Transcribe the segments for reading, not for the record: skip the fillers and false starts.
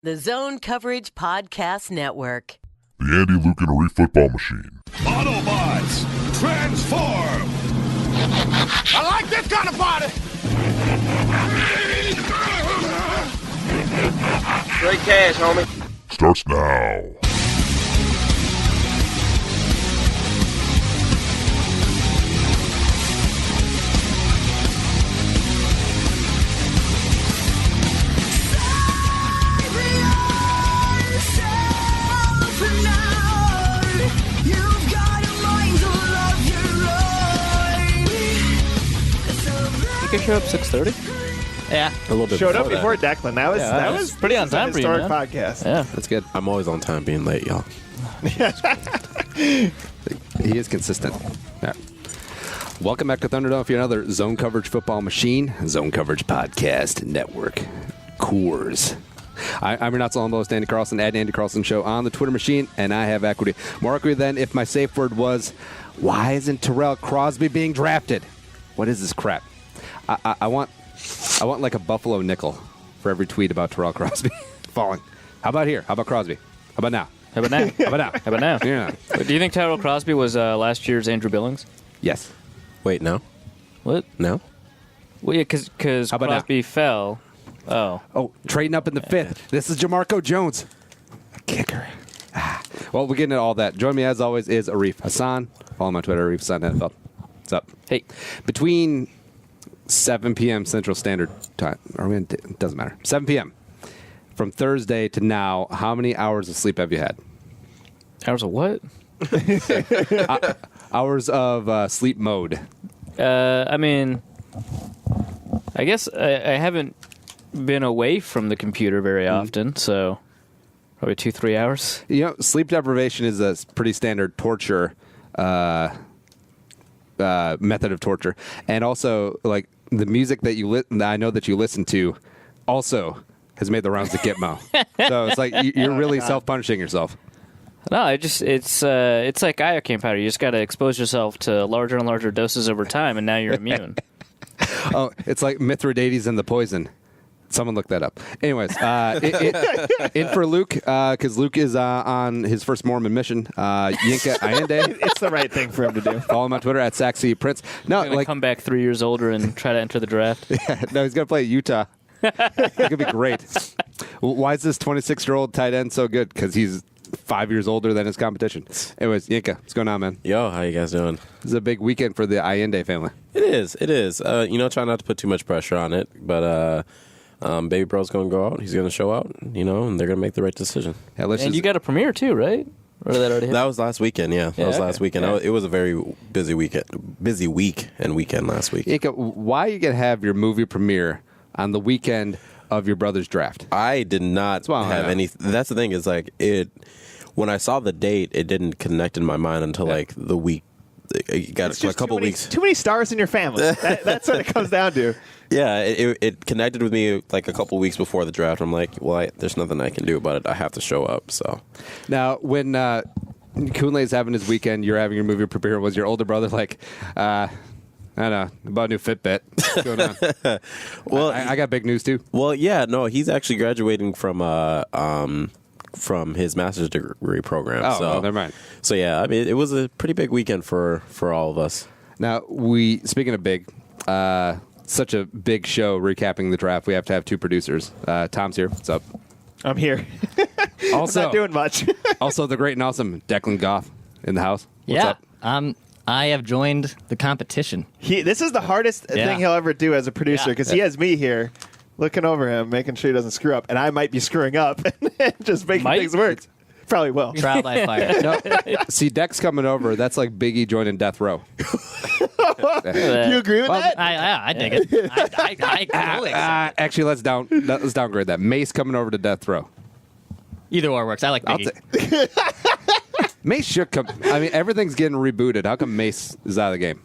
The Zone Coverage Podcast Network. The Andy, Luke, and Arif football machine. Autobots, transform! I like this kind of party! Straight cash, homie. Starts now. Show up 6:30. Yeah, a little bit. Showed up before Declan. That was pretty on time for you, historic man. podcast. Yeah, that's good. I'm always on time, being late, y'all. He is consistent. Yeah. Welcome back to Thunderdome for another Zone Coverage Football Machine, Zone Coverage Podcast Network, Coors. I'm your not so host, Andy Carlson, at Andy Carlson Show on the Twitter machine, and I have equity. More equity than if my safe word was, why isn't Terrell Crosby being drafted? What is this crap? I want like a buffalo nickel for every tweet about Terrell Crosby falling. How about here? How about Crosby? How about now? How about now? How about now? How about now? Yeah. Do you think Terrell Crosby was last year's Andrew Billings? Yes. Wait, no? What? No? Well, yeah, because Crosby fell. Oh, trading up in the fifth. This is Jamarco Jones. A kicker. Well, we're getting into all that. Join me, as always, is Arif Hasan. Follow him on Twitter, Arif Hasan NFL. What's up? Hey. Between 7 p.m. Central Standard Time. It doesn't matter. 7 p.m. From Thursday to now, how many hours of sleep have you had? Hours of what? Hours of sleep mode. I mean, I guess I haven't been away from the computer very often, so probably 2-3 hours. You know, sleep deprivation is a pretty standard torture method of torture. And also, like, the music that I know that you listen to also has made the rounds at Gitmo. So it's like you're really self-punishing yourself. No, it's like iocane powder. You just got to expose yourself to larger and larger doses over time, and now you're immune. Oh, it's like Mithridates and the poison. Someone look that up. Anyways, in for Luke, because Luke is on his first Mormon mission. Yinka Ayide. It's the right thing for him to do. Follow him on Twitter at Saxy Prince. No, He's gonna come back 3 years older and try to enter the draft. Yeah, no, he's gonna play Utah. It's gonna be great. Why is this 26-year-old tight end so good? Because he's 5 years older than his competition. Anyways, Yinka, what's going on, man? Yo, how you guys doing? This is a big weekend for the Ayinde family. It is. Try not to put too much pressure on it, but baby bro's going to go out. He's going to show out, and they're going to make the right decision. Yeah, and you got a premiere too, right? Or did that already happen? That was last weekend, yeah. That was last weekend. Yeah. It was a very busy week and weekend last week. Yinka, why are you going to have your movie premiere on the weekend of your brother's draft? I did not have any. That's the thing, is like when I saw the date, it didn't connect in my mind until like the week. It got a couple weeks. Too many stars in your family. That's what it comes down to. Yeah, it connected with me like a couple weeks before the draft. I'm like, well, there's nothing I can do about it. I have to show up. So now, when Kunle's having his weekend, you're having your movie premiere. Was your older brother like, I don't know, about a new Fitbit? What's going on? Well, I got big news too. Well, yeah, no, he's actually graduating from his master's degree program. Oh, well, never mind. So yeah, I mean, it was a pretty big weekend for all of us. Now, speaking of big, such a big show recapping the draft, we have to have two producers. Tom's here. What's up? I'm here. Also, I'm not doing much. Also, the great and awesome Declan Goff in the house. What's up? I have joined the competition. This is the hardest thing he'll ever do as a producer, because he has me here looking over him, making sure he doesn't screw up, and I might be screwing up and just making things work. Probably will. Trial by fire. No, see, Deck's coming over. That's like Big E joining Death Row. Do you agree with that? I dig it. I totally accept it. Actually, let's downgrade that. Mace coming over to Death Row. Either or works. I like Big E. Mace should come. I mean, everything's getting rebooted. How come Mace is out of the game?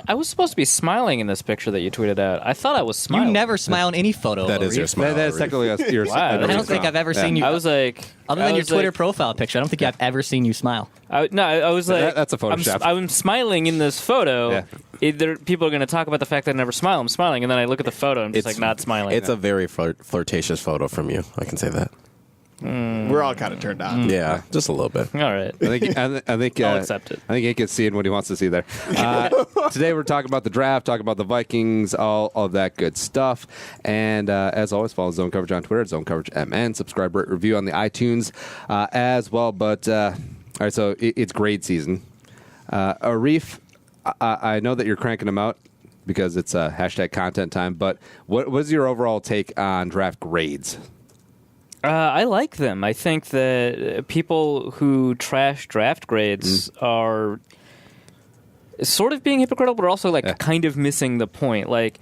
I was supposed to be smiling in this picture that you tweeted out. I thought I was smiling. You never smile in any photo. That is your smile. That is technically your Wow. I don't think I've ever seen you. I was like, other than your Twitter profile picture, I don't think I've ever seen you smile. I was like, that's a Photoshop. I'm smiling in this photo. Yeah. People are going to talk about the fact that I never smile. I'm smiling, and then I look at the photo and I'm just like not smiling. It's a very flirtatious photo from you. I can say that. We're all kind of turned on. Yeah, just a little bit. All right. I think I'll accept it. I think Yinka's seeing what he wants to see there. Today we're talking about the draft, talking about the Vikings, all of that good stuff. And as always, follow Zone Coverage on Twitter at Zone Coverage MN. Subscribe, rate, review on the iTunes as well. But all right, so it's grade season. Arif, I know that you're cranking them out because it's hashtag content time. But what was your overall take on draft grades? I like them. I think that people who trash draft grades are sort of being hypocritical, but also kind of missing the point. Like,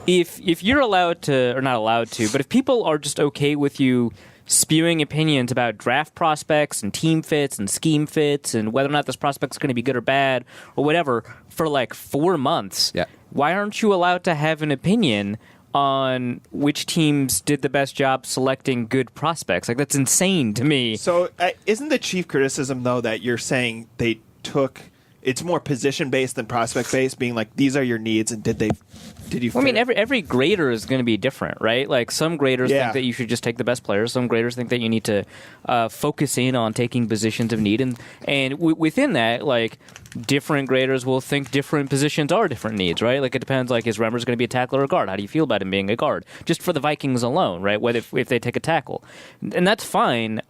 if you're allowed to, or not allowed to, but if people are just okay with you spewing opinions about draft prospects and team fits and scheme fits and whether or not this prospect's going to be good or bad or whatever for 4 months, why aren't you allowed to have an opinion on which teams did the best job selecting good prospects? Like, that's insane to me. So isn't the chief criticism, though, that you're saying they took it's more position-based than prospect-based, being like, these are your needs, and did you Well, I mean, every grader is going to be different, right? Like, some graders think that you should just take the best players. Some graders think that you need to focus in on taking positions of need. And within that, different graders will think different positions are different needs, right? Like, it depends, is Remmers going to be a tackle or a guard? How do you feel about him being a guard? Just for the Vikings alone, right? Whether if they take a tackle. And that's fine.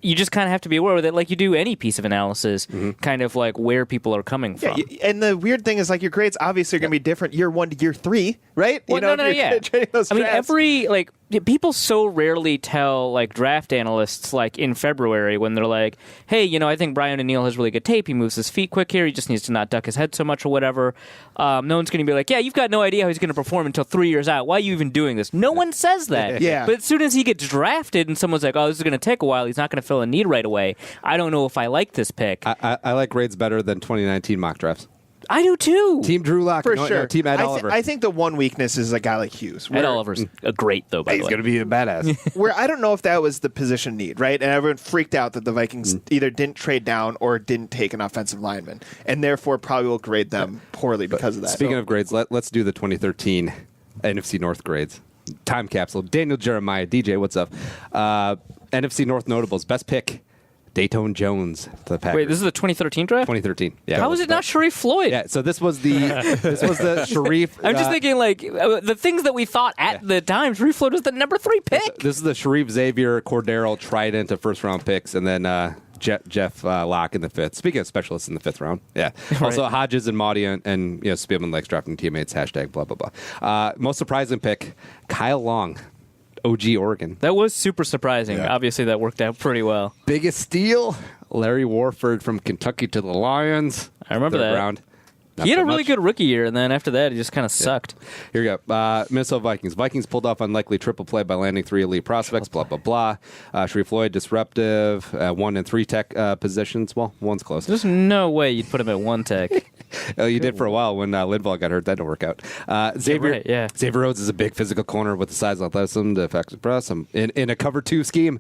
You just kind of have to be aware of it, like you do any piece of analysis, kind of where people are coming from. Yeah, and the weird thing is, your grades obviously are going to be different year 1 to year 3, right? Well, I mean, people so rarely tell draft analysts in February when they're like, hey, I think Brian O'Neill has really good tape. He moves his feet quick here. He just needs to not duck his head so much or whatever. No one's going to be like, yeah, you've got no idea how he's going to perform until 3 years out. Why are you even doing this? No one says that. Yeah. But as soon as he gets drafted and someone's like, oh, this is going to take a while, he's not going to fill a need right away. I don't know if I like this pick. I like grades better than 2019 mock drafts. I do too. Team Drew Lock. For sure. No, Team Ed Oliver. I think the one weakness is a guy like Hughes. Ed Oliver's a great, though, by the way. He's going to be a badass. Where I don't know if that was the position need, right? And everyone freaked out that the Vikings either didn't trade down or didn't take an offensive lineman, and therefore probably will grade them poorly because of that. Speaking of grades, let's do the 2013 NFC North grades. Time capsule. Daniel Jeremiah. DJ, what's up? NFC North notables. Best pick. Dayton Jones to the Packers. Wait, this is the 2013 draft? 2013. Yeah. How is it not Sharif Floyd? Yeah, so this was the Sharif. I'm just thinking the things that we thought at the time. Sharif Floyd was the number 3 pick. This is the Sharif Xavier Cordero Trident of first round picks, and then Jeff Locke in the 5th. Speaking of specialists in the 5th round, right. Also Hodges and Mahdi and Spielman likes drafting teammates. Hashtag blah blah blah. Most surprising pick, Kyle Long. OG Oregon. That was super surprising. Yeah. Obviously, that worked out pretty well. Biggest steal, Larry Warford from Kentucky to the Lions. I remember that. Round. He had a really good rookie year, and then after that, he just kind of sucked. Here we go. Minnesota Vikings. Vikings pulled off unlikely triple play by landing 3 elite prospects, blah, blah, blah. Sharif Floyd, disruptive, 1 and 3 tech positions. Well, one's close. There's no way you'd put him at 1 tech. You did for a while when Lindvall got hurt. That didn't work out. Xavier Rhodes is a big physical corner with the size and athleticism to effective press in a cover 2 scheme.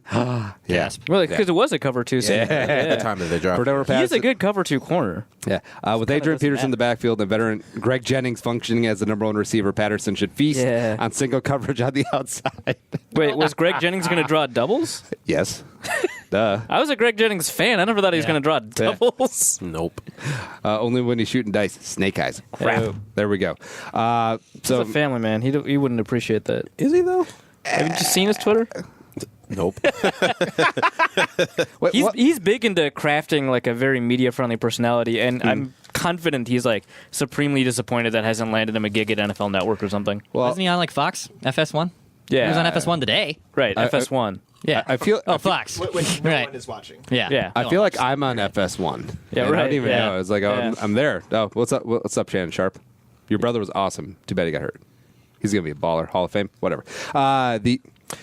Yes. Well, because it was a cover 2 scheme. At the time that they dropped. He is a good cover 2 corner. Yeah. With Adrian Peterson in the backfield and veteran Greg Jennings functioning as the number 1 receiver, Patterson should feast on single coverage on the outside. Wait, was Greg Jennings going to draw doubles? Yes. Duh. I was a Greg Jennings fan. I never thought he was going to draw doubles. Nope. Only when he's shooting dice. Snake eyes. Crap. Yeah. There we go. He's a family man. He wouldn't appreciate that. Is he, though? Have you just seen his Twitter? Nope. Wait, he's big into crafting a very media-friendly personality, and I'm confident he's supremely disappointed that hasn't landed him a gig at NFL Network or something. Well, wasn't he on Fox? FS1? Yeah. He was on FS1 today. Right, FS1. Yeah. I feel. Fox. When no one is watching. Yeah. I feel like I'm on FS1. Yeah, right. I don't even know. It's like, I'm there. Oh, what's up? What's up, Shannon Sharp? Your brother was awesome. Too bad he got hurt. He's gonna be a baller, Hall of Fame, whatever.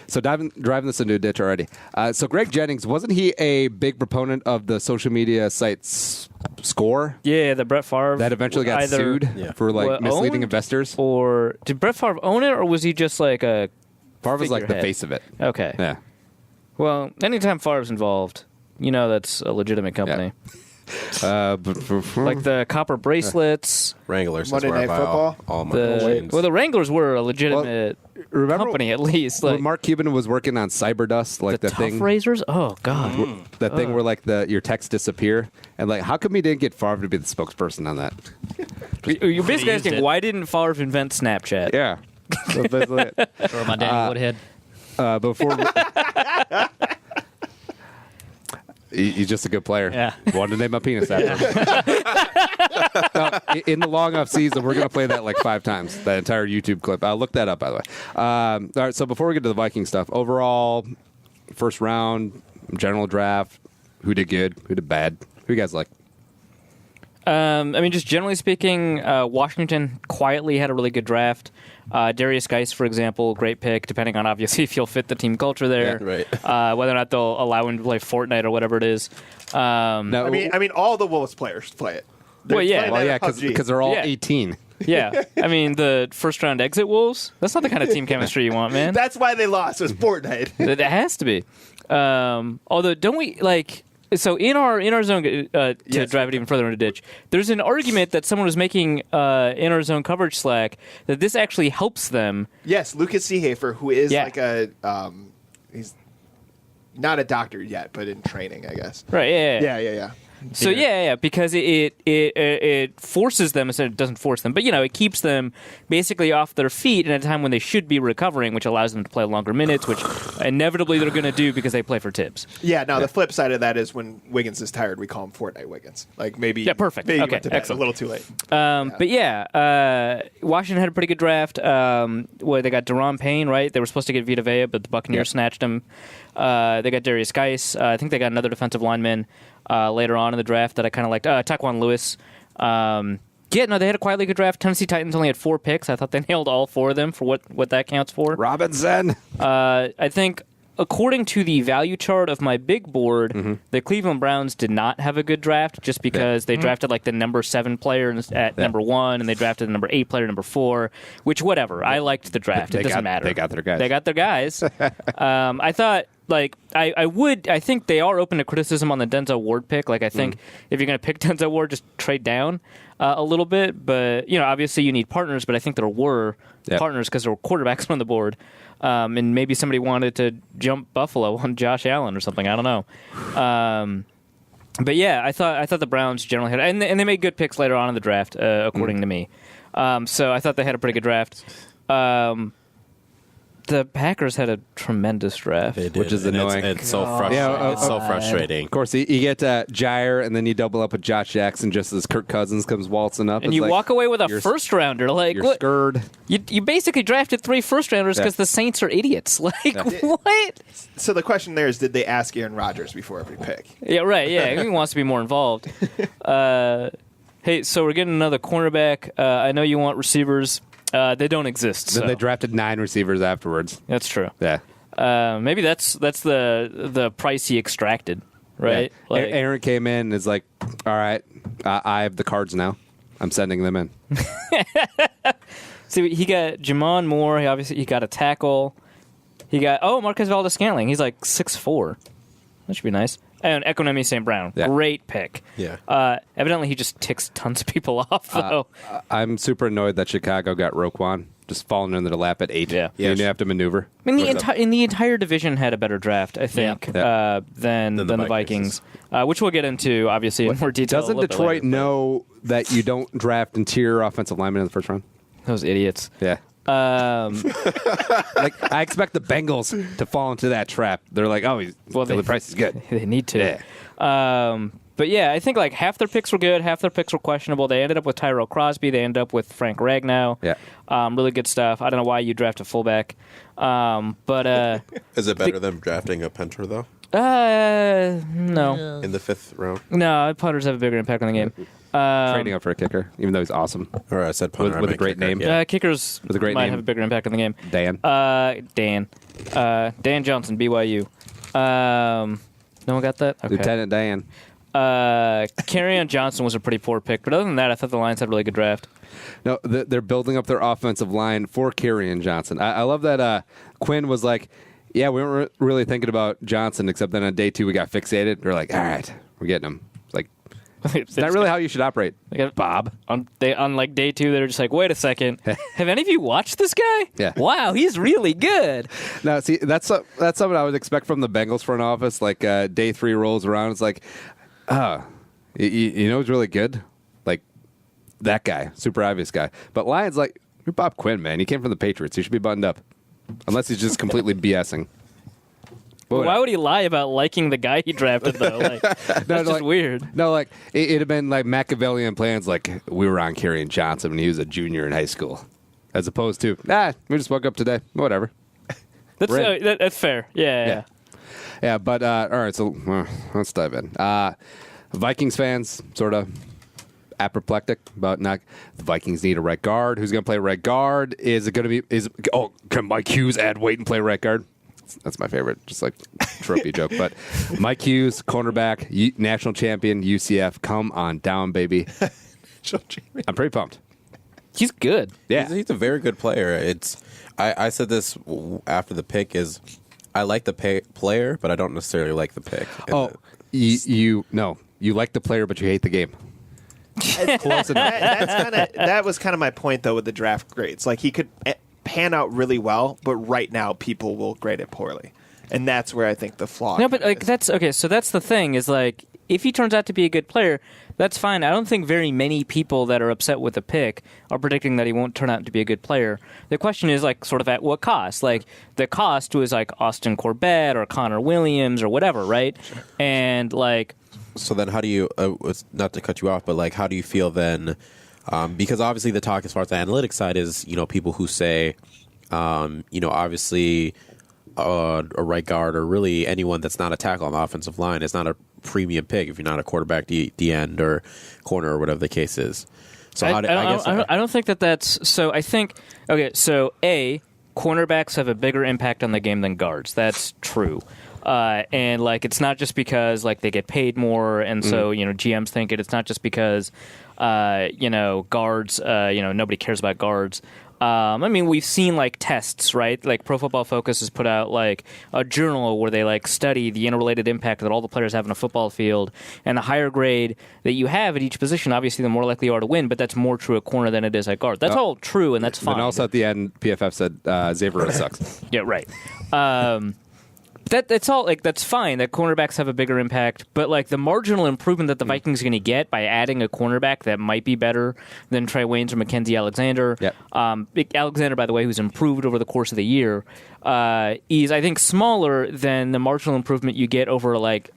So driving this into a ditch already. So Greg Jennings, wasn't he a big proponent of the social media site's score? Yeah, the Brett Favre that eventually got sued for misleading investors. Or did Brett Favre own it, or was he just a Favre was the face of it. Okay. Yeah. Well, anytime Favre's involved, that's a legitimate company. Yeah. Like the copper bracelets. Wranglers. Monday Night Football. All my machines. Well, the Wranglers were a legitimate company, at least. When Like Mark Cuban was working on Cyberdust, like the the Tough thing, Razors. Oh God. that thing where like your texts disappear, and like how come he didn't get Favre to be the spokesperson on that? You're basically used asking it. why didn't Favre invent Snapchat? Yeah. So basically it. Or my Danny Woodhead. Before he's just a good player. Yeah. Wanted to name my penis after him. In the long off season, we're going to play that like 5 times, that entire YouTube clip. I'll look that up, by the way. All right, so before we get to the Viking stuff, overall, first round, general draft, who did good, who did bad? Who you guys like? I mean, just generally speaking, Washington quietly had a really good draft. Darius Geis, for example, great pick, depending on obviously if he'll fit the team culture there. Yeah, right. Whether or not they'll allow him to play Fortnite or whatever it is. No, I mean, all the Wolves players play it. Well, yeah. well, yeah, PUBG. because they're all Yeah. 18. Yeah. I mean, the first round exit Wolves, that's not the kind of team chemistry you want, man. That's why they lost. It was Fortnite. It has to be. Although, don't we, like... So in our zone, to Yes, drive it even further into ditch, there's an argument that someone was making in our zone coverage Slack that this actually helps them. Yes, Lucas Seehafer, who is Yeah. like a he's not a doctor yet, but in training, I guess. Right, Yeah. So yeah, because it forces them instead of it doesn't force them, but it keeps them basically off their feet at a time when they should be recovering, which allows them to play longer minutes, which inevitably they're going to do because they play for Tibbs. Yeah. Now the flip side of that is when Wiggins is tired, we call him Fortnite Wiggins. Like maybe. Yeah, perfect. Maybe he Okay, went to bed excellent. a little too late. But Washington had a pretty good draft. They got Deron Payne, right? They were supposed to get Vita Vea, but the Buccaneers snatched him. They got Darius Geis. I think they got another defensive lineman later on in the draft that I kind of liked. Taquan Lewis. They had a quietly good draft. Tennessee Titans only had 4 picks. I thought they nailed all 4 of them for what that counts for. Robinson. I think, according to the value chart of my big board, the Cleveland Browns did not have a good draft just because they drafted like the number 7 player at number 1, and they drafted the number 8 player number 4, which whatever. I liked the draft. It doesn't matter. They got their guys. They got their guys. I thought, like, I think they are open to criticism on the Denzel Ward pick. Like, I think if you're going to pick Denzel Ward, just trade down a little bit. But, obviously you need partners, but I think there were partners because there were quarterbacks on the board. And maybe somebody wanted to jump Buffalo on Josh Allen or something. I don't know. But yeah, I thought the Browns generally had, and they made good picks later on in the draft, according to me. So I thought they had a pretty good draft. The Packers had a tremendous draft. They did, Which is and annoying. It's so frustrating. It's so frustrating. Of course, you get Jair, and then you double up with Josh Jackson just as Kirk Cousins comes waltzing up. And It's you like, walk away with a you're- first rounder. Like, You're what? scared. You basically drafted 3 first rounders because the Saints are idiots. Like, what? So the question there is, did they ask Aaron Rodgers before every pick? Yeah, right. Yeah, he wants to be more involved. Hey, so we're getting another cornerback. I know you want receivers. They don't exist. Then So. they drafted 9 receivers afterwards. That's true. Yeah. Maybe that's the price he extracted, right? Yeah. Aaron came in and is like, all right, I have the cards now. I'm sending them in. See, he got Jamon Moore. He got a tackle. He got Marquez Valdes-Scantling. He's like 6'4". That should be nice. And Ekonemi St. Brown. Yeah. Great pick. Yeah. Evidently, he just ticks tons of people off, though. I'm super annoyed that Chicago got Roquan just falling into the lap at 8. Yeah. You didn't have to maneuver. I mean, the entire division had a better draft, I think, than the Vikings, which we'll get into, obviously, in more detail. Doesn't a little bit Detroit later. know that you don't draft interior offensive linemen in the first round? Those idiots. Yeah. Like, I expect the Bengals to fall into that trap. They're like, the price is good. They need to. Yeah. But yeah, I think like half their picks were good, half their picks were questionable. They ended up with Tyrell Crosby. They ended up with Frank Ragnow. Yeah. Really good stuff. I don't know why you draft a fullback. But Is it better than drafting a punter, though, no. in the 5th round? No, punters have a bigger impact on the game. Trading up for a kicker, even though he's awesome. Or I said punter. With I a great meant kicker. name. Yeah. Kickers With a great might name. have a bigger impact on the game. Dan. Dan Johnson, BYU. No one got that? Okay. Lieutenant Dan. Kerryon Johnson was a pretty poor pick, but other than that, I thought the Lions had a really good draft. No, they're building up their offensive line for Kerryon Johnson. I love that Quinn was like, yeah, we weren't really thinking about Johnson, except then on day 2 we got fixated. We're like, all right, we're getting him. It's like, It's not really how you should operate, Bob. On like day 2, they're just like, wait a second. Have any of you watched this guy? Yeah. Wow, he's really good. Now, see, that's something I would expect from the Bengals front office. Like day 3 rolls around, it's like, you know who's really good? Like that guy, super obvious guy. But Lions, like, you're Bob Quinn, man. He came from the Patriots. He should be buttoned up. Unless he's just completely BSing. Why would he lie about liking the guy he drafted, though? Like, that's just weird. No, like, it'd have been like Machiavellian plans, like, we were on Kerryon Johnson when he was a junior in high school. As opposed to, we just woke up today. Whatever. That's fair. Yeah. Yeah, but, all right, so let's dive in. Vikings fans, sort of apoplectic about the Vikings need a right guard. Who's going to play right guard? Is it going to be, can Mike Hughes add weight and play right guard? That's my favorite, just like trophy joke. But Mike Hughes, cornerback, national champion, UCF. Come on down, baby. I'm pretty pumped. He's good. Yeah, he's a very good player. I said this after the pick is I like the player, but I don't necessarily like the pick. You like the player, but you hate the game. Close enough. That was kind of my point though with the draft grades. Like he could pan out really well, but right now people will grade it poorly, and that's where I think the flaw. No, but like that's okay. So that's the thing is like if he turns out to be a good player, that's fine. I don't think very many people that are upset with the pick are predicting that he won't turn out to be a good player. The question is like sort of at what cost? Like the cost was like Austin Corbett or Connor Williams or whatever, right? Sure. And like. So then how do you, not to cut you off, but like how do you feel then, because obviously the talk as far as the analytics side is, people who say, obviously a right guard or really anyone that's not a tackle on the offensive line is not a premium pick if you're not a quarterback, D end or corner or whatever the case is. So I don't think that's, so I think, okay, so cornerbacks have a bigger impact on the game than guards. That's true. And like it's not just because like they get paid more, and so GMs think it. It's not just because guards. Nobody cares about guards. I mean, we've seen like tests, right? Like Pro Football Focus has put out like a journal where they like study the interrelated impact that all the players have on a football field, and the higher grade that you have at each position, obviously, the more likely you are to win. But that's more true at corner than it is at guard. That's all true, and that's fine. And also at the end, PFF said Xavier sucks. Yeah, right. That's all like that's fine that cornerbacks have a bigger impact, but like the marginal improvement that the Vikings are going to get by adding a cornerback that might be better than Trey Waynes or Mackenzie Alexander. Yep. Alexander, by the way, who's improved over the course of the year, is I think smaller than the marginal improvement you get over like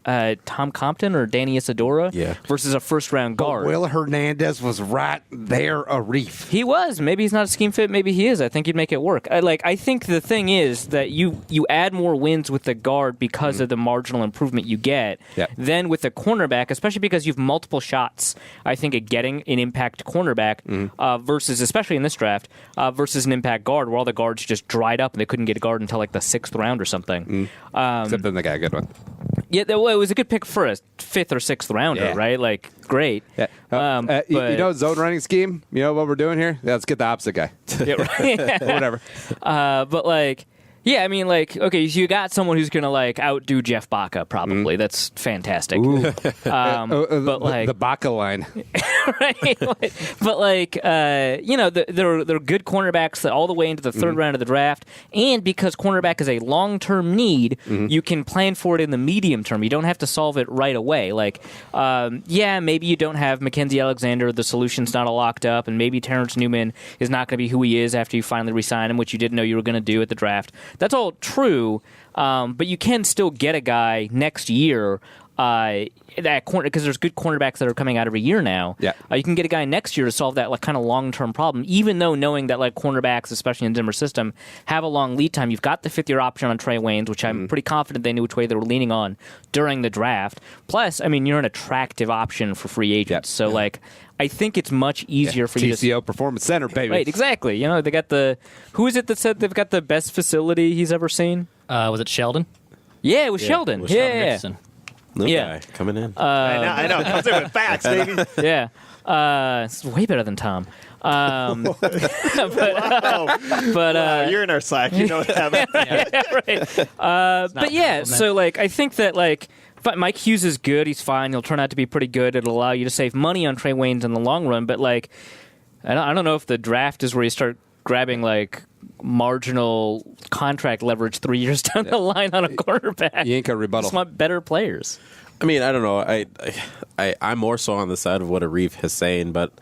Tom Compton or Danny Isidora versus a first round guard. But Will Hernandez was right there, Arif. He was. Maybe he's not a scheme fit. Maybe he is. I think he'd make it work. I think the thing is that you add more wins with the guard because of the marginal improvement you get than with the cornerback, especially because you have multiple shots, I think, at getting an impact cornerback versus, especially in this draft, versus an impact guard where all the guards just dried up and they couldn't get a guard until like the 6th round or something. Except then they got a good one. Yeah, well, it was a good pick for a 5th or 6th rounder, right? Like, great. Yeah. Zone running scheme? You know what we're doing here? Yeah, let's get the opposite guy. Yeah, right. Whatever. But like, yeah, I mean, like, okay, so you got someone who's going to, like, outdo Jeff Baca, probably. That's fantastic. But, like... The Baca line. Right? But, like, there are good cornerbacks that all the way into the 3rd round of the draft, and because cornerback is a long-term need, you can plan for it in the medium term. You don't have to solve it right away. Like, maybe you don't have Mackenzie Alexander, the solution's not all locked up, and maybe Terrence Newman is not going to be who he is after you finally re-sign him, which you didn't know you were going to do at the draft. That's all true, but you can still get a guy next year that corner because there's good cornerbacks that are coming out every year now. Yeah, you can get a guy next year to solve that like kind of long-term problem. Even though knowing that like cornerbacks, especially in Zimmer's system, have a long lead time. You've got the 5th-year option on Trey Waynes, which I'm pretty confident they knew which way they were leaning on during the draft. Plus, I mean, you're an attractive option for free agents. So like. I think it's much easier for you to... TCO Performance Center, baby. Right, exactly. You know, they got the... Who is it that said they've got the best facility he's ever seen? Was it Sheldon? Yeah, it was Sheldon. It was Sheldon New guy coming in. I know. Comes in with facts, baby. Yeah. It's way better than Tom. Wow, you're in our Slack. You know what happened. Right. But yeah, so like I think that like But Mike Hughes is good. He's fine. He'll turn out to be pretty good. It'll allow you to save money on Trey Waynes in the long run. But like, I don't know if the draft is where you start grabbing like marginal contract leverage 3 years down the line on a quarterback. Yinka rebuttal. Just want better players. I mean, I don't know. I'm more so on the side of what Arif is saying, but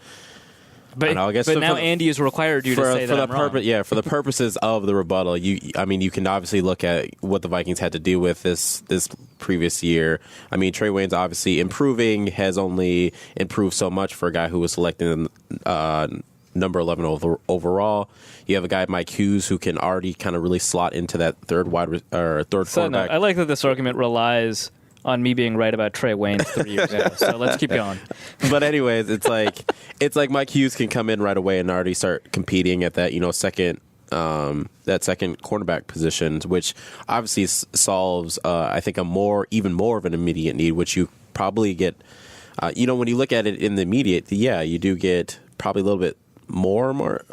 I know, I guess now Andy has required you to say that I'm wrong. Yeah, for the purposes of the rebuttal, you can obviously look at what the Vikings had to do with this previous year. I mean, Trey Waynes obviously improving, has only improved so much for a guy who was selected number 11 overall. You have a guy, Mike Hughes, who can already kind of really slot into that third quarterback. I like that this argument relies on me being right about Trey Waynes 3 years ago. So let's keep going. But anyways, it's like Mike Hughes can come in right away and already start competing at that second cornerback position, which obviously solves I think even more of an immediate need, which you probably get. When you look at it in the immediate, you do get probably a little bit more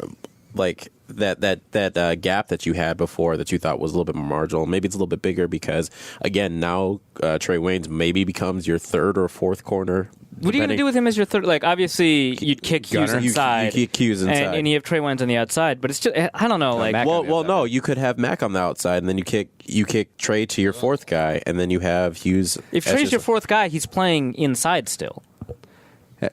like that gap that you had before that you thought was a little bit more marginal. Maybe it's a little bit bigger because, again, now Trey Waynes maybe becomes your third or fourth corner. What are you going to do with him as your third? Like, obviously, you'd kick Hughes inside. You kick Hughes inside. And you have Trey Waynes on the outside. But it's just, I don't know. No, you could have Mac on the outside, and then you kick Trey to your fourth guy, and then you have Hughes. If Trey's your fourth guy, he's playing inside still.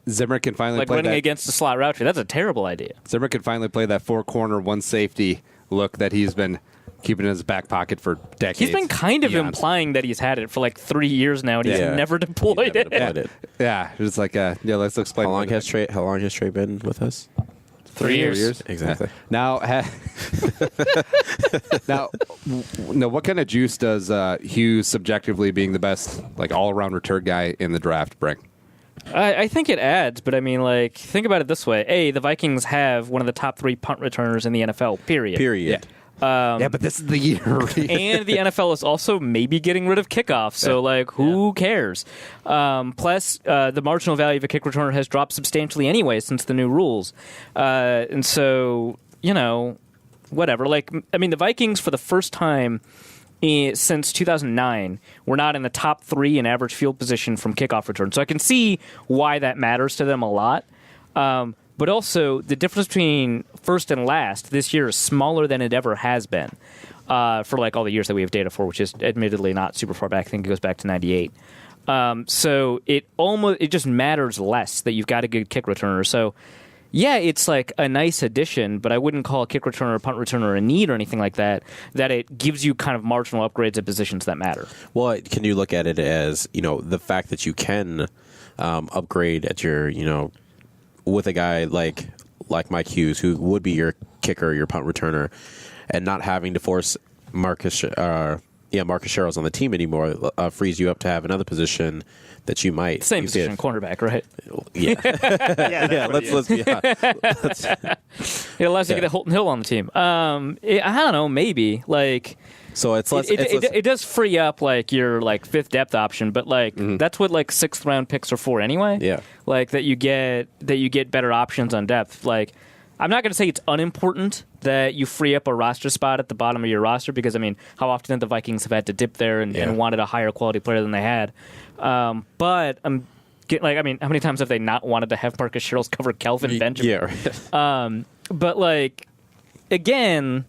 Zimmer can finally play running against the slot route tree. That's a terrible idea. Zimmer can finally play that 4-corner, 1 safety look that he's been keeping in his back pocket for decades. He's been kind of implying that he's had it for like 3 years now, and he's never deployed it. Yeah, it's like let's explain. How long has Trey been with us? 3 years. Exactly. Now, what kind of juice does Hughes subjectively being the best all-around return guy in the draft bring? I think it adds, but I mean, think about it this way. The Vikings have one of the top 3 punt returners in the NFL, period. Yeah, but this is the year. And the NFL is also maybe getting rid of kickoff, so who cares? Plus, the marginal value of a kick returner has dropped substantially anyway since the new rules. And so, whatever. The Vikings, for the first time since 2009, we're not in the top 3 in average field position from kickoff return. So I can see why that matters to them a lot. But also, the difference between first and last this year is smaller than it ever has been for all the years that we have data for, which is admittedly not super far back. I think it goes back to 98. So it just matters less that you've got a good kick returner. So yeah, it's a nice addition, but I wouldn't call a kick returner or punt returner a need or anything like that, that it gives you kind of marginal upgrades at positions that matter. Well, can you look at it as, the fact that you can upgrade at your, with a guy like Mike Hughes, who would be your kicker, your punt returner, and not having to force Marcus Sherrill's on the team anymore, frees you up to have another position that you might same position, cornerback, right? Yeah, Let's be honest. It allows you to get Holton Hill on the team. I don't know, maybe So it's less. It does free up your 5th depth option, but that's what 6th round picks are for anyway. Yeah, that you get better options on depth. I'm not going to say it's unimportant that you free up a roster spot at the bottom of your roster because how often have the Vikings have had to dip there and wanted a higher quality player than they had. But I'm how many times have they not wanted to have Marcus Sherrill's cover Kelvin Benjamin? Yeah. Right. But again.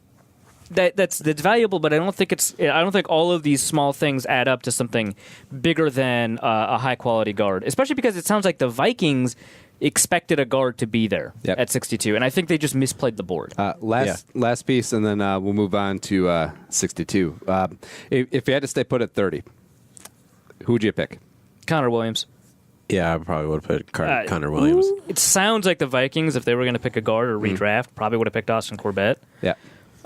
That's valuable, but I don't think all of these small things add up to something bigger than a high quality guard. Especially because it sounds like the Vikings expected a guard to be there at 62, and I think they just misplayed the board. Last piece, and then we'll move on to 62. If you had to stay put at 30, who would you pick? Connor Williams. Yeah, I probably would have put Connor Williams. It sounds like the Vikings, if they were going to pick a guard or redraft, probably would have picked Austin Corbett. Yeah.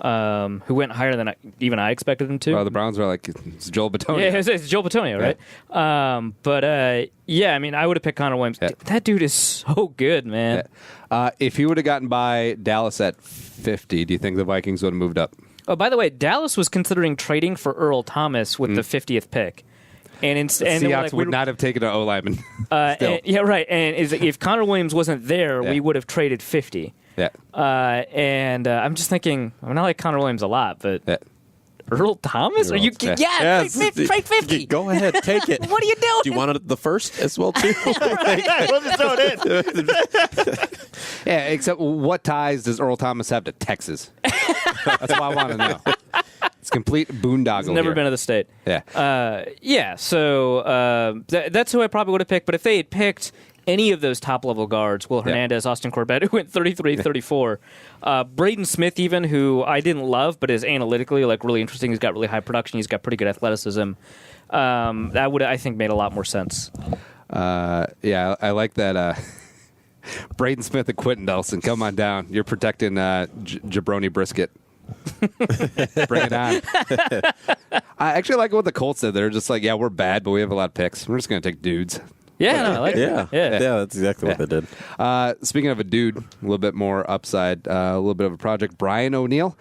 Who went higher than even I expected him to. Well, the Browns are it's Joel Bitonio. Yeah, it's Joel Bitonio, right? I would have picked Connor Williams. Yeah. That dude is so good, man. Yeah. If he would have gotten by Dallas at 50, do you think the Vikings would have moved up? Oh, by the way, Dallas was considering trading for Earl Thomas with the 50th pick. And Seahawks would not have taken an O-lineman. Yeah, right. And if Connor Williams wasn't there, we would have traded 50. Yeah. I'm just thinking, I like Connor Williams a lot, but Earl Thomas? Are you kidding? Yeah, trade 50. Go ahead, take it. What are you doing? Do you want it the first as well too? We'll just throw it in. Yeah, except what ties does Earl Thomas have to Texas? That's what I want to know. It's complete boondoggle. He's never been to the state. Yeah. So that's who I probably would have picked. But if they had picked any of those top-level guards, Will Hernandez, Austin Corbett, who went 33, 34, Braden Smith even, who I didn't love, but is analytically really interesting. He's got really high production. He's got pretty good athleticism. That would, I think, made a lot more sense. Yeah, I like that. Braden Smith and Quentin Nelson, come on down. You're protecting Jabroni Brisket. Bring it on. I actually like what the Colts did. They're just like, yeah, we're bad, but we have a lot of picks. We're just going to take dudes. Yeah, no, I like it. Yeah, that's exactly what they did. Speaking of a dude, a little bit more upside, a little bit of a project. Brian O'Neill,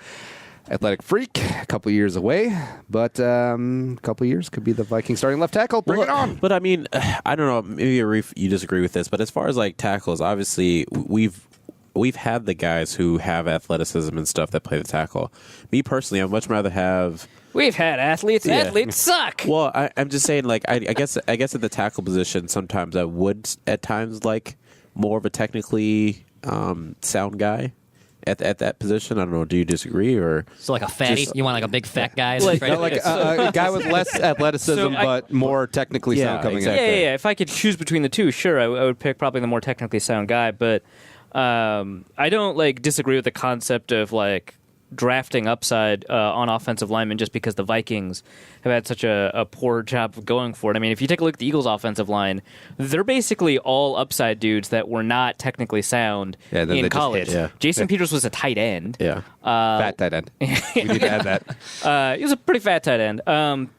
athletic freak, a couple years away, but a couple years could be the Viking starting left tackle. Bring it on. But I mean, I don't know. Maybe Arif, you disagree with this, but as far as tackles, obviously we've had the guys who have athleticism and stuff that play the tackle. Me personally, I'd much rather have. We've had athletes. Yeah. Athletes suck. Well, I'm just saying, I guess at the tackle position, sometimes I would at times like more of a technically sound guy at that position. I don't know. Do you disagree or So like a fatty? You want like a big fat guy? A guy with less athleticism, but more technically sound coming exactly. in. Yeah. If I could choose between the two, sure, I would pick probably the more technically sound guy. But I don't disagree with the concept of drafting upside on offensive linemen just because the Vikings have had such a poor job of going for it. I mean, if you take a look at the Eagles' offensive line, they're basically all upside dudes that were not technically sound in college. Jason Peters was a tight end. Yeah. Fat tight end. We need to add that. He was a pretty fat tight end.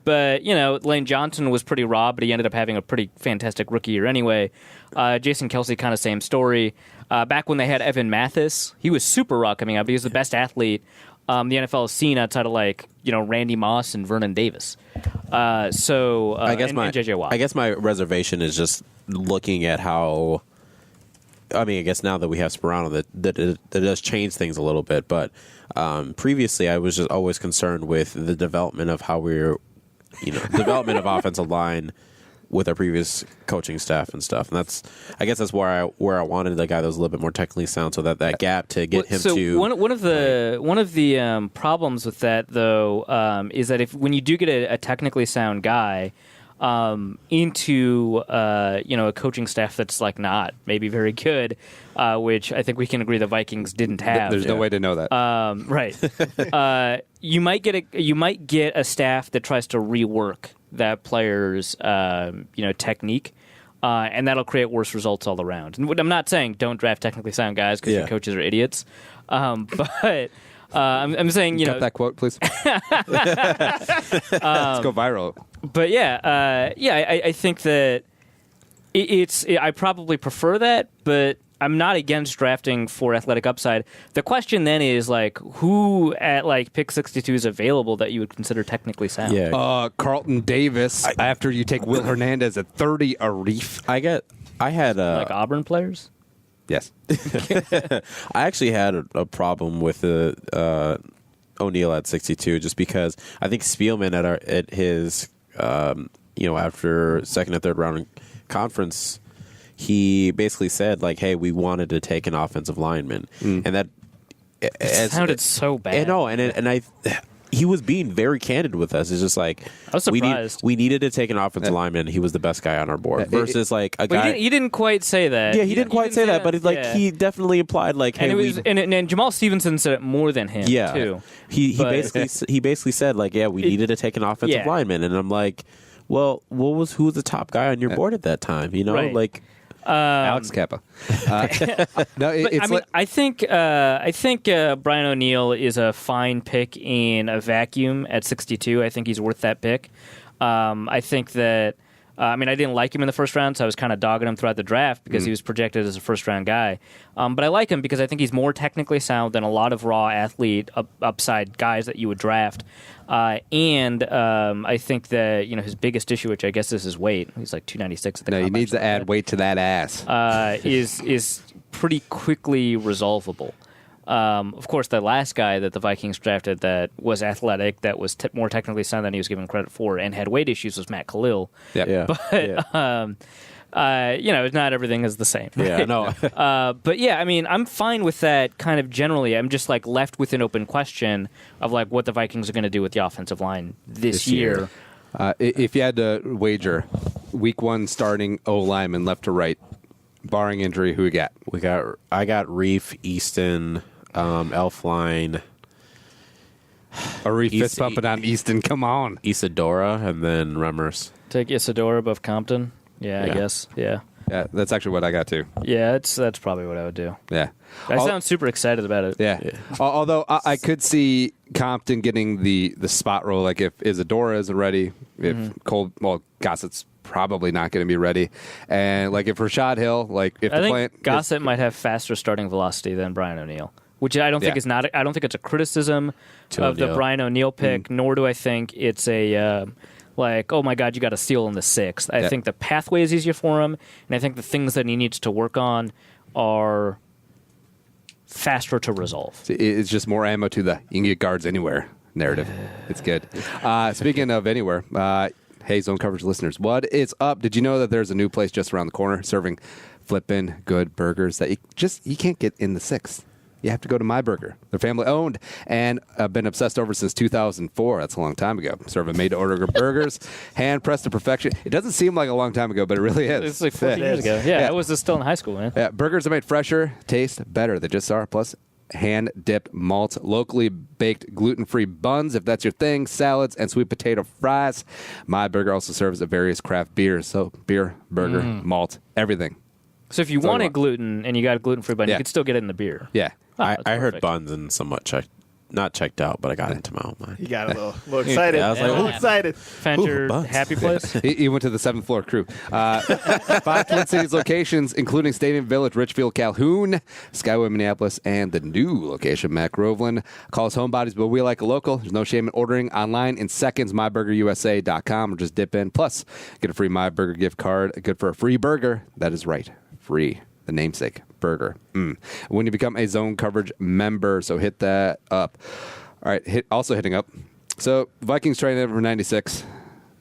But, Lane Johnson was pretty raw, but he ended up having a pretty fantastic rookie year anyway. Jason Kelsey, kind of same story. Back when they had Evan Mathis, he was super raw coming out, but he was the best athlete the NFL has seen outside of Randy Moss and Vernon Davis. And JJ Watt. I guess my reservation is just looking at how. I mean, I guess now that we have Sperano, that does change things a little bit. But previously, I was just always concerned with the development of how we're, development of offensive line with our previous coaching staff and stuff, and I guess that's where I wanted the guy that was a little bit more technically sound, so that gap to get him to. One of the problems with that though is that when you do get a technically sound guy into a coaching staff that's not maybe very good, which I think we can agree the Vikings didn't have. There's no way to know that. Right. You might get a staff that tries to rework that player's technique, and that'll create worse results all around. And I'm not saying don't draft technically sound guys because your coaches are idiots, but I'm saying cut that quote, please. Let's go viral. But I think that I probably prefer that, but I'm not against drafting for athletic upside. The question then is who at pick 62 is available that you would consider technically sound? Yeah. Carlton Davis. After you take Will Hernandez at 30, Arif. I had Auburn players. Yes. I actually had a problem with O'Neill at 62 just because I think Spielman at his after second and third round conference, he basically said hey, we wanted to take an offensive lineman, and that it sounded so bad. I know, and he was being very candid with us. It's just I was surprised. We needed to take an offensive lineman. He was the best guy on our board versus a guy. He didn't quite say that. Yeah, he didn't quite say that, but he definitely implied hey, and Jamal Stevenson said it more than him. Yeah, too. He basically said we needed to take an offensive lineman, and I'm like, well, who was the top guy on your board at that time? Right. Alex Kappa. I think Brian O'Neill is a fine pick in a vacuum at 62. I think he's worth that pick. I think that I didn't like him in the first round, so I was kind of dogging him throughout the draft because he was projected as a first-round guy. But I like him because I think he's more technically sound than a lot of raw athlete upside guys that you would draft. And I think that his biggest issue, which I guess is his weight, he's 296 at the combine. He needs to add weight to that ass. Is pretty quickly resolvable. Of course, the last guy that the Vikings drafted that was athletic, that was more technically sound than he was given credit for, and had weight issues was Matt Khalil. Yeah. But not everything is the same. Yeah, right? no. But yeah, I mean, I'm fine with that kind of generally. I'm just like left with an open question of like what the Vikings are going to do with the offensive line this year. If you had to wager, week 1 starting O lineman left to right, barring injury, who we got? I got Reef, Easton, Elfline, Arif fist bumping on Easton. Come on, Isadora, and then Remmers. Take Isadora above Compton. Yeah, I guess. Yeah. Yeah, that's actually what I got too. Yeah, that's probably what I would do. Yeah. I sound super excited about it. Yeah. Although I could see Compton getting the spot role, like if Isadora isn't ready, if Gossett's probably not going to be ready, and like if Rashad Hill, like if I think Gossett might have faster starting velocity than Brian O'Neill, which I don't think is not. I don't think it's a criticism of the Brian O'Neill pick, nor do I think it's a. Like, oh my God, you got a steal in the 6th. I think the pathway is easier for him, and I think the things that he needs to work on are faster to resolve. It's just more ammo to the you can get guards anywhere narrative. It's good. Speaking of anywhere, hey, Zone Coverage listeners, what is up? Did you know that there's a new place just around the corner serving flippin' good burgers that you can't get in the 6th? You have to go to My Burger. They're family owned and been obsessed over since 2004. That's a long time ago. Serving made-to-order burgers, hand pressed to perfection. It doesn't seem like a long time ago, but it really is. It's like 14 years ago. Yeah, I was still in high school, man. Yeah, burgers are made fresher, taste better. They just are. Plus, hand-dipped malts, locally baked gluten-free buns, if that's your thing, salads, and sweet potato fries. My Burger also serves various craft beers. So beer, burger, malt, everything. So if you wanted gluten and you got a gluten-free bun, you could still get it in the beer. Yeah. I heard buns and somewhat not checked out, but I got into my own mind. You got a little excited. Yeah, I was like, a little excited. Found your happy place? He went to the 7th floor crew. 5 Twin Cities locations, including Stadium Village, Richfield, Calhoun, Skyway, Minneapolis, and the new location, Mac Groveland. Call us homebodies, but we like a local. There's no shame in ordering online in seconds, myburgerusa.com, or just dip in. Plus, get a free My Burger gift card, good for a free burger. That is right, free. The namesake burger. When you become a Zone Coverage member, so hit that up. All right, hitting up. So Vikings traded for 96.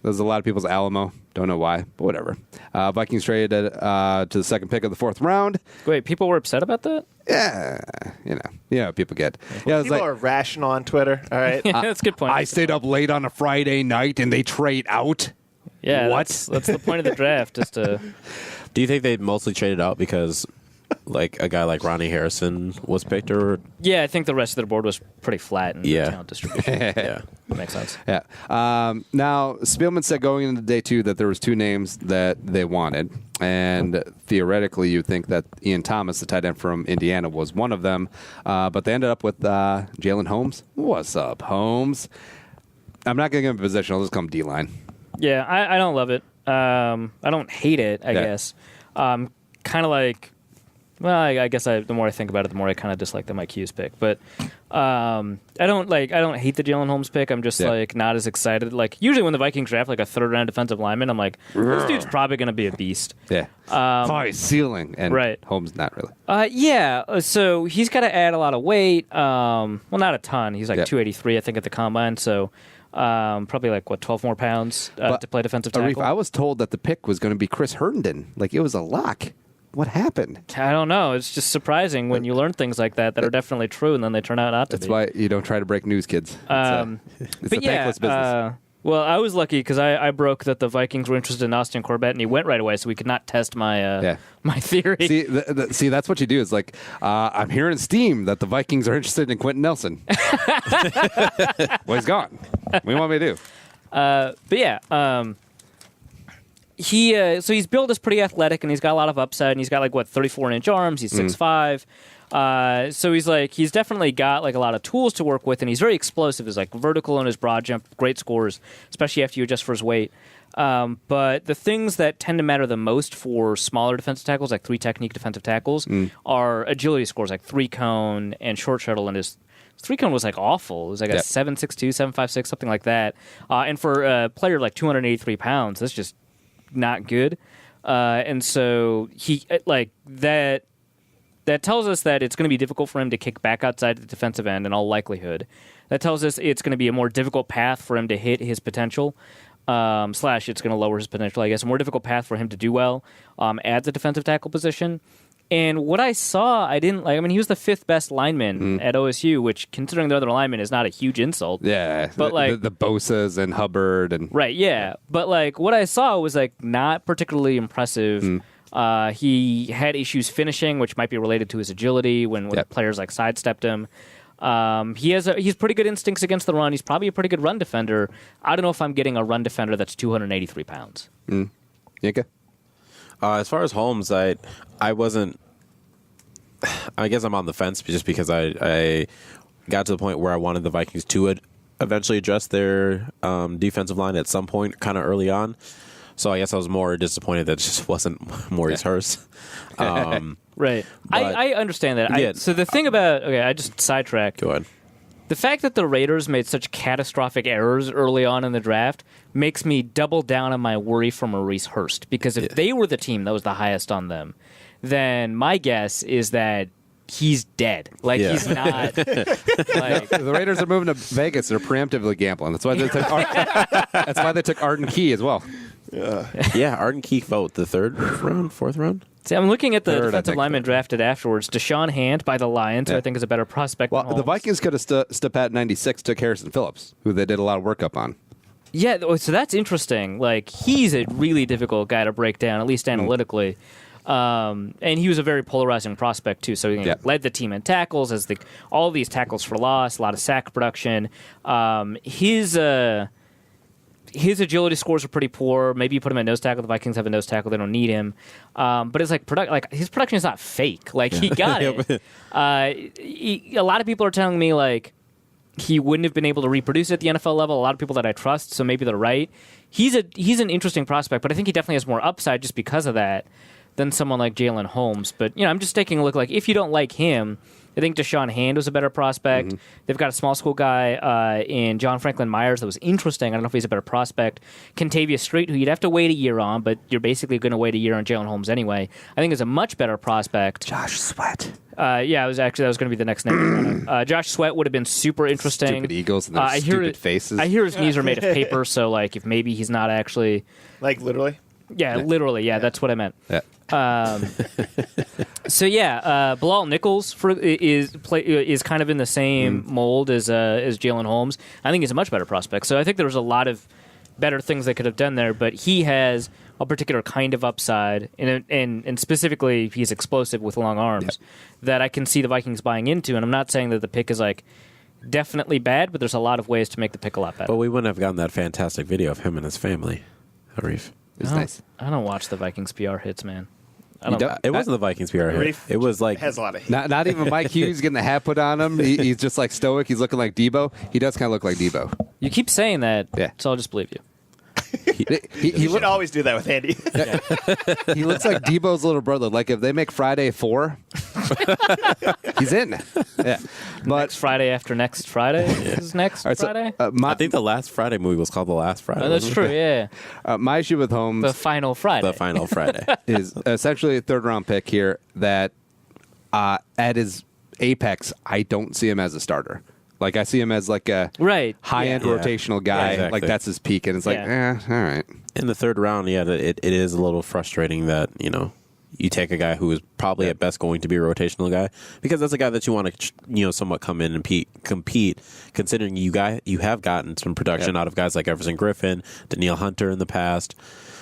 There's a lot of people's Alamo. Don't know why, but whatever. Vikings traded to the 2nd pick of the 4th round. Wait, people were upset about that? Yeah, you know, people get. Yeah, People are rational on Twitter. All right, that's a good point. I stayed up late on a Friday night and they trade out. Yeah, what? That's the point of the draft, is to. Do you think they mostly traded out because, like, a guy like Ronnie Harrison was picked, or? Yeah, I think the rest of the board was pretty flat in the talent distribution. Yeah, that makes sense. Yeah. Now, Spielman said going into day 2 that there was 2 names that they wanted, and theoretically, you'd think that Ian Thomas, the tight end from Indiana, was one of them, but they ended up with Jalen Holmes. What's up, Holmes? I'm not going to give him a position. I'll just call him D-line. Yeah, I don't love it. I don't hate it, I guess. Kind of like, well, I guess the more I think about it, the more I kind of dislike the Mike Hughes pick. But I don't hate the Jalen Holmes pick. I'm just like not as excited. Like usually when the Vikings draft like a 3rd round defensive lineman, I'm like, this dude's probably going to be a beast. Yeah, probably ceiling, and Holmes not really. Yeah, so he's got to add a lot of weight. Well, not a ton. He's like 283, I think, at the combine. So. Probably like 12 more pounds to play defensive tackle. Arif, I was told that the pick was going to be Chris Herndon. Like it was a lock. What happened? I don't know. It's just surprising when you learn things like that are definitely true, and then they turn out not to be. That's why you don't try to break news, kids. It's a thankless business. Well, I was lucky because I broke that the Vikings were interested in Austin Corbett, and he went right away, so we could not test my my theory. See, that's what you do. Is like, I'm hearing steam that the Vikings are interested in Quentin Nelson. Well, he's gone. What do you want me to do? But yeah, he's built as pretty athletic, and he's got a lot of upside, and he's got 34-inch arms. He's 6'5". So he's definitely got a lot of tools to work with, and he's very explosive. He's vertical in his broad jump, great scores, especially after you adjust for his weight. But the things that tend to matter the most for smaller defensive tackles, like 3-technique defensive tackles, are agility scores, like 3-cone and short shuttle. And his 3-cone was awful. It was a 7.62, 7.56, something like that. And for a player 283 pounds, that's just not good. And so he that That tells us that it's going to be difficult for him to kick back outside the defensive end in all likelihood. That tells us it's going to be a more difficult path for him to hit his potential. Slash, it's going to lower his potential, I guess. A more difficult path for him to do well at the defensive tackle position. And what I saw, I didn't like. I mean, he was the 5th best lineman at OSU, which, considering the other linemen, is not a huge insult. Yeah, but the Bosas and Hubbard and right, yeah. But like what I saw was like not particularly impressive. He had issues finishing, which might be related to his agility when players like sidestepped him. He's pretty good instincts against the run. He's probably a pretty good run defender. I don't know if I'm getting a run defender that's 283 pounds. Yinka? As far as Holmes, I wasn't. I guess I'm on the fence just because I got to the point where I wanted the Vikings to eventually address their defensive line at some point, kind of early on. So I guess I was more disappointed that it just wasn't Maurice Hurst. Right. I understand that. Yeah. So the thing about I just sidetracked. Go ahead. The fact that the Raiders made such catastrophic errors early on in the draft makes me double down on my worry for Maurice Hurst. Because if they were the team that was the highest on them, then my guess is that he's dead. Like, he's not. The Raiders are moving to Vegas. They're preemptively gambling. That's why they took Arden Key as well. Arden Key vote the 3rd round, 4th round. See, I'm looking at the defensive lineman drafted afterwards. Deshaun Hand by the Lions, who I think is a better prospect. Well, than the Vikings could have stuck at 96, took Harrison Phillips, who they did a lot of work up on. Yeah, so that's interesting. Like, he's a really difficult guy to break down, at least analytically. And he was a very polarizing prospect, too. So he led the team in tackles, all these tackles for loss, a lot of sack production. His agility scores are pretty poor. Maybe you put him at nose tackle. The Vikings have a nose tackle. They don't need him. But it's like his production is not fake. Like, he got it. A lot of people are telling me, like, he wouldn't have been able to reproduce at the NFL level. A lot of people that I trust, so maybe they're right. He's an interesting prospect, but I think he definitely has more upside just because of that than someone like Jalen Holmes. But, I'm just taking a look. Like, if you don't like him, I think Deshaun Hand was a better prospect. They've got a small school guy in John Franklin Myers that was interesting. I don't know if he's a better prospect. Kentavious Street, who you'd have to wait a year on, but you're basically going to wait a year on Jalen Holmes anyway. I think is a much better prospect. Josh Sweat. That was going to be the next name. Josh Sweat would have been super interesting. Stupid Eagles and their stupid faces. I hear his knees are made of paper, so like if maybe he's not actually like literally. Yeah, literally. Yeah, that's what I meant. Yeah. Bilal Nichols is kind of in the same mold as Jalen Holmes. I think he's a much better prospect. So I think there's a lot of better things they could have done there, but he has a particular kind of upside, and specifically he's explosive with long arms that I can see the Vikings buying into. And I'm not saying that the pick is like definitely bad, but there's a lot of ways to make the pick a lot better. But we wouldn't have gotten that fantastic video of him and his family, Arif. It's nice. I don't watch the Vikings PR hits, man. It wasn't the Vikings PR hit. Arif It was like has a lot of hate. Not even Mike Hughes getting the hat put on him. He's just like stoic. He's looking like Debo. He does kind of look like Debo. You keep saying that, Yeah. so I'll just believe you. He should always do that with Andy. He looks like Debo's little brother. Like if they make Friday 4, he's in. Yeah, but Next Friday after next Friday is next all right, so, Friday. I think the last Friday movie was called The Last Friday. Oh, that's wasn't true. it? Yeah, my issue with Holmes the final Friday. The final Friday. is essentially a 3rd round pick here. That at his apex, I don't see him as a starter. Like I see him as like a high end rotational guy. Yeah, exactly. Like that's his peak, and it's like, all right. In the 3rd round, it is a little frustrating that you take a guy who is probably at best going to be a rotational guy, because that's a guy that you want to somewhat come in and compete. Considering you have gotten some production out of guys like Everson Griffin, Danielle Hunter in the past.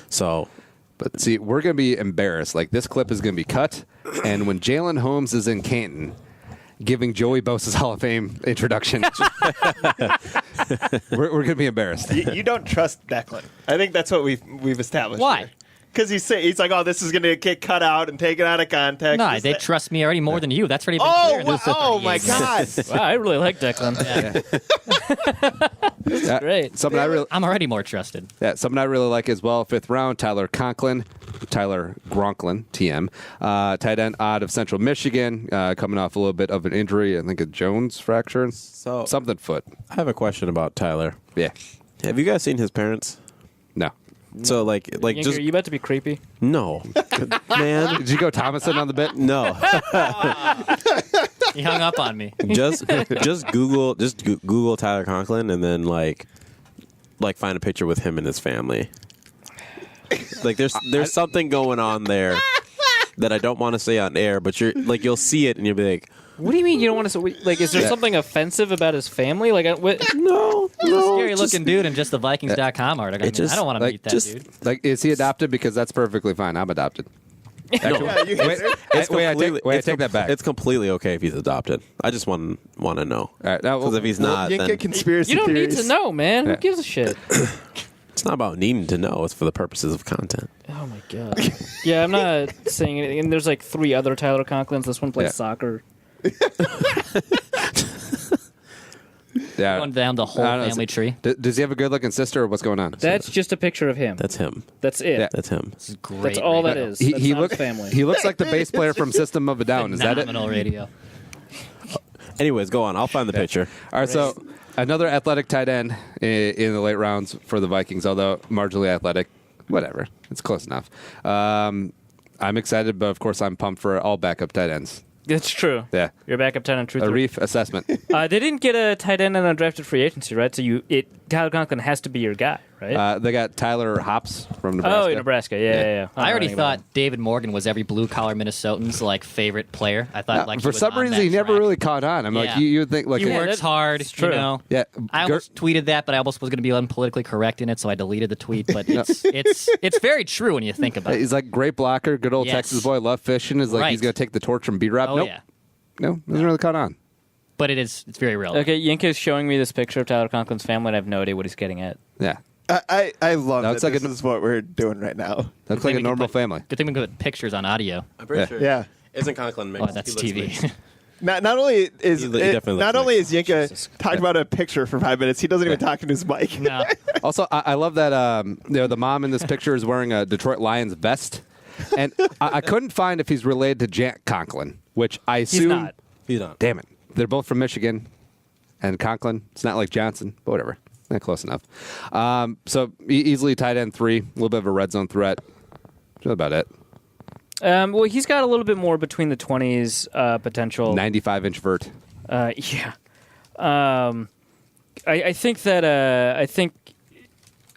So, but see, we're going to be embarrassed. Like this clip is going to be cut, and when Jalen Holmes is in Canton giving Joey Bosa's Hall of Fame introduction, we're going to be embarrassed. You don't trust Declan. I think that's what we've established. Why? Because he's like, oh, this is going to get cut out and taken out of context. No, they trust me already more than you. That's already been clear. Oh my God. Wow, I really like Declan. This is great. Something I'm already more trusted. something I really like as well. 5th round, Tyler Gronklin, TM, tight end out of Central Michigan, coming off a little bit of an injury. I think a Jones fracture, something foot. I have a question about Tyler. Yeah, Have you guys seen his parents? no. So like Yinka, just are you about to be creepy? no, man, Did you go Thomason on the bit? no. He hung up on me. just Google Tyler Conklin and then like find a picture with him and his family. Like there's something going on there that I don't want to say on air, but you'll see it and you'll be like, What do you mean you don't want to? Like, is there something offensive about his family? Like, no, Scary looking dude in just the Vikings.com article. I just- don't want to like, meet that just- dude. Like, is he adopted? Because that's perfectly fine. I'm adopted. no. Wait, I take that back. It's completely okay if he's adopted. I just want to know. All right, now, Because if he's not, Yinka then conspiracy you don't theories. need to know, man. Yeah. Who gives a shit? it's not about needing to know. It's for the purposes of content. Oh my god. Yeah, I'm not saying anything. And there's like 3 other Tyler Conklins. This one plays Yeah. soccer. yeah. Going down the whole I don't know, family tree. Does he have a good-looking sister, or what's going on? That's just a picture of him. That's him. That's it. Yeah. That's him. This is great. That's all that radio. is. That's he not looks his family. He looks like the bass player from System of a Down. Is that it? Phenomenal radio. Anyways, go on. I'll find the picture. All right, so another athletic tight end in the late rounds for the Vikings, although marginally athletic. Whatever. It's close enough. I'm excited, but of course I'm pumped for all backup tight ends. It's true. Yeah. Your backup tight end, truth. Arif assessment. They didn't get a tight end in undrafted free agency, right? So Tyler Conklin has to be your guy, right? They got Tyler Hops from Nebraska. Oh, Nebraska. Yeah. I already thought David Morgan was every blue collar Minnesotan's like favorite player. I thought like for he was some on reason that he never track. really caught on. I'm like Yeah. you would think like He Yeah, works that- hard, it's true. you know. yeah. I almost tweeted that, but I almost was going to be unpolitically correct in it, so I deleted the tweet. But it's very true when you think about it. He's like great blocker, good old Yes. Texas boy, love fishing. Is like Right. he's gonna take the torch from B-Rob. Oh Nope. yeah, No, doesn't really caught on. but it's very relevant. Okay, Yinka's showing me this picture of Tyler Conklin's family, and I have no idea what he's getting at. Yeah, I love That that looks like this a- is what we're doing right now. looks like a we can normal put- family. Good thing we can put pictures on audio. I'm pretty Yeah. sure. Yeah. Isn't Conklin mixed? Oh, that's He looks TV. mixed. Not only is He definitely not looks only is mixed. Yinka talking about a picture for 5 minutes, he doesn't even talk into his mic. No. Also, I love that the mom in this picture is wearing a Detroit Lions vest, and I couldn't find if he's related to Jack Conklin, which I He's assume. not. He's not. Damn it, they're both from Michigan, and Conklin. It's not like Johnson, but whatever. Not close enough. So easily tight end 3, a little bit of a red zone threat. That's about it. Well, he's got a little bit more between the 20s potential. 95-inch vert. Yeah. I think that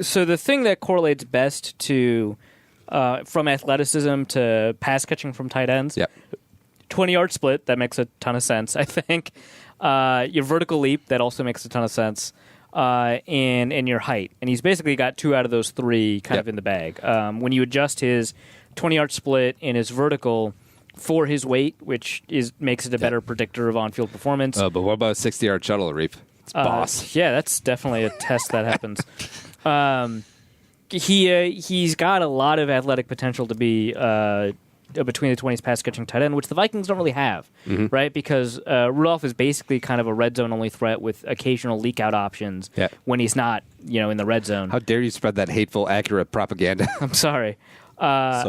so the thing that correlates best to from athleticism to pass catching from tight ends. Yep. 20-yard split, that makes a ton of sense, I think. Your vertical leap, that also makes a ton of sense. And your height. And he's basically got 2 out of those 3 kind Yep. of in the bag. When you adjust his 20-yard split and his vertical for his weight, which makes it a better predictor of on-field performance. But what about a 60-yard shuttle, Arif? It's boss. Yeah, that's definitely a test that happens. He's got a lot of athletic potential to be between the 20s pass catching tight end, which the Vikings don't really have, right? Because Rudolph is basically kind of a red zone only threat with occasional leak out options Yeah. when he's not, in the red zone. How dare you spread that hateful, accurate propaganda? I'm sorry. So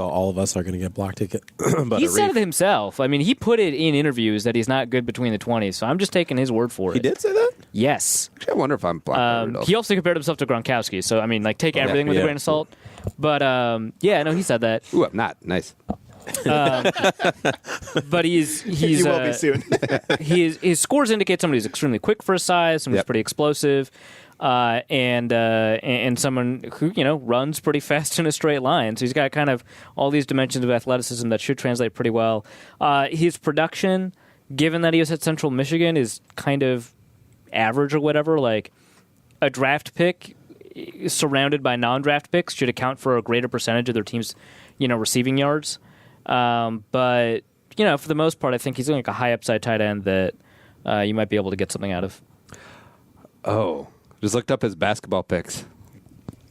all of us are going to get block ticket. But He Arif- said it himself. I mean, he put it in interviews that he's not good between the 20s, so I'm just taking his word for it. He did say that? Yes. I wonder if I'm black. He also compared himself to Gronkowski, so I mean, like, take everything with a yeah. grain of salt. But yeah, no, he said that. Ooh, I'm not. Nice. But he's You will be soon. his scores indicate somebody who's extremely quick for his size, someone who's Yep. pretty explosive, and someone who runs pretty fast in a straight line. So he's got kind of all these dimensions of athleticism that should translate pretty well. His production, given that he was at Central Michigan, is kind of average or whatever. Like a draft pick surrounded by non-draft picks should account for a greater percentage of their team's receiving yards. But for the most part, I think he's like a high upside tight end that you might be able to get something out of. Oh, just looked up his basketball picks.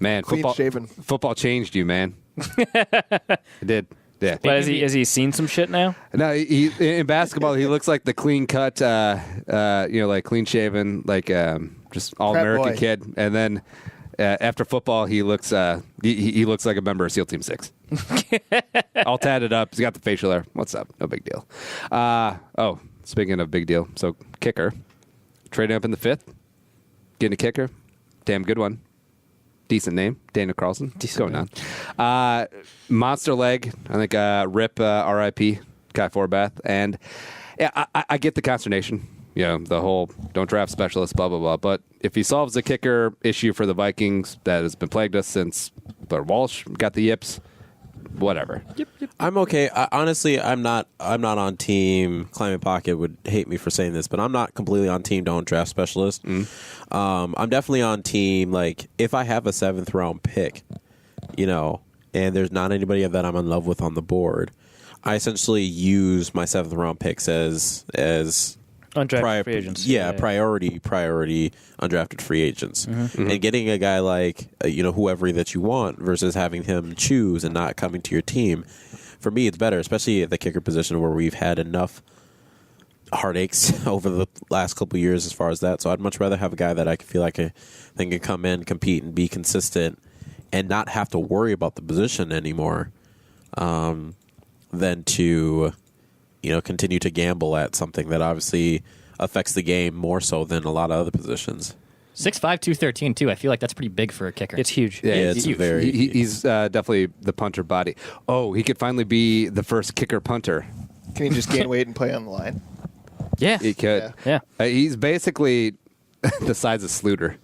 Man, Clean shaven. football changed you, man. It did. Yeah. But has he seen some shit now? No, he in basketball he looks like the clean cut, like clean shaven, like just all American boy. kid. And then after football, he looks he looks like a member of SEAL Team 6. All tatted up. He's got the facial hair. What's up? No big deal. Speaking of big deal, so kicker, trading up in the 5th, getting a kicker, damn good one. decent name. Daniel Carlson. Going on. Monster leg. I think Rip, R.I.P., Kai Forbath. And yeah, I get the consternation. The whole don't draft specialists, blah, blah, blah. But if he solves the kicker issue for the Vikings that has been plagued us since Blair Walsh got the yips, whatever. Yep. I'm okay. Honestly, I'm not on team. Climate Pocket would hate me for saying this, but I'm not completely on team don't draft specialist. I'm definitely on team, like, if I have a 7th round pick, and there's not anybody that I'm in love with on the board, I essentially use my 7th round picks as undrafted free agents. Priority undrafted free agents. And getting a guy like, whoever that you want versus having him choose and not coming to your team, for me, it's better, especially at the kicker position where we've had enough heartaches over the last couple of years as far as that. So I'd much rather have a guy that I feel like can come in, compete, and be consistent and not have to worry about the position anymore than to continue to gamble at something that obviously affects the game more so than a lot of other positions. 6'5", 213, too. I feel like that's pretty big for a kicker. It's huge. Yeah, it's huge. very. He's definitely the punter body. Oh, he could finally be the first kicker punter. Can he just gain weight and play on the line? Yeah. He could. Yeah. He's basically the size of Sluter.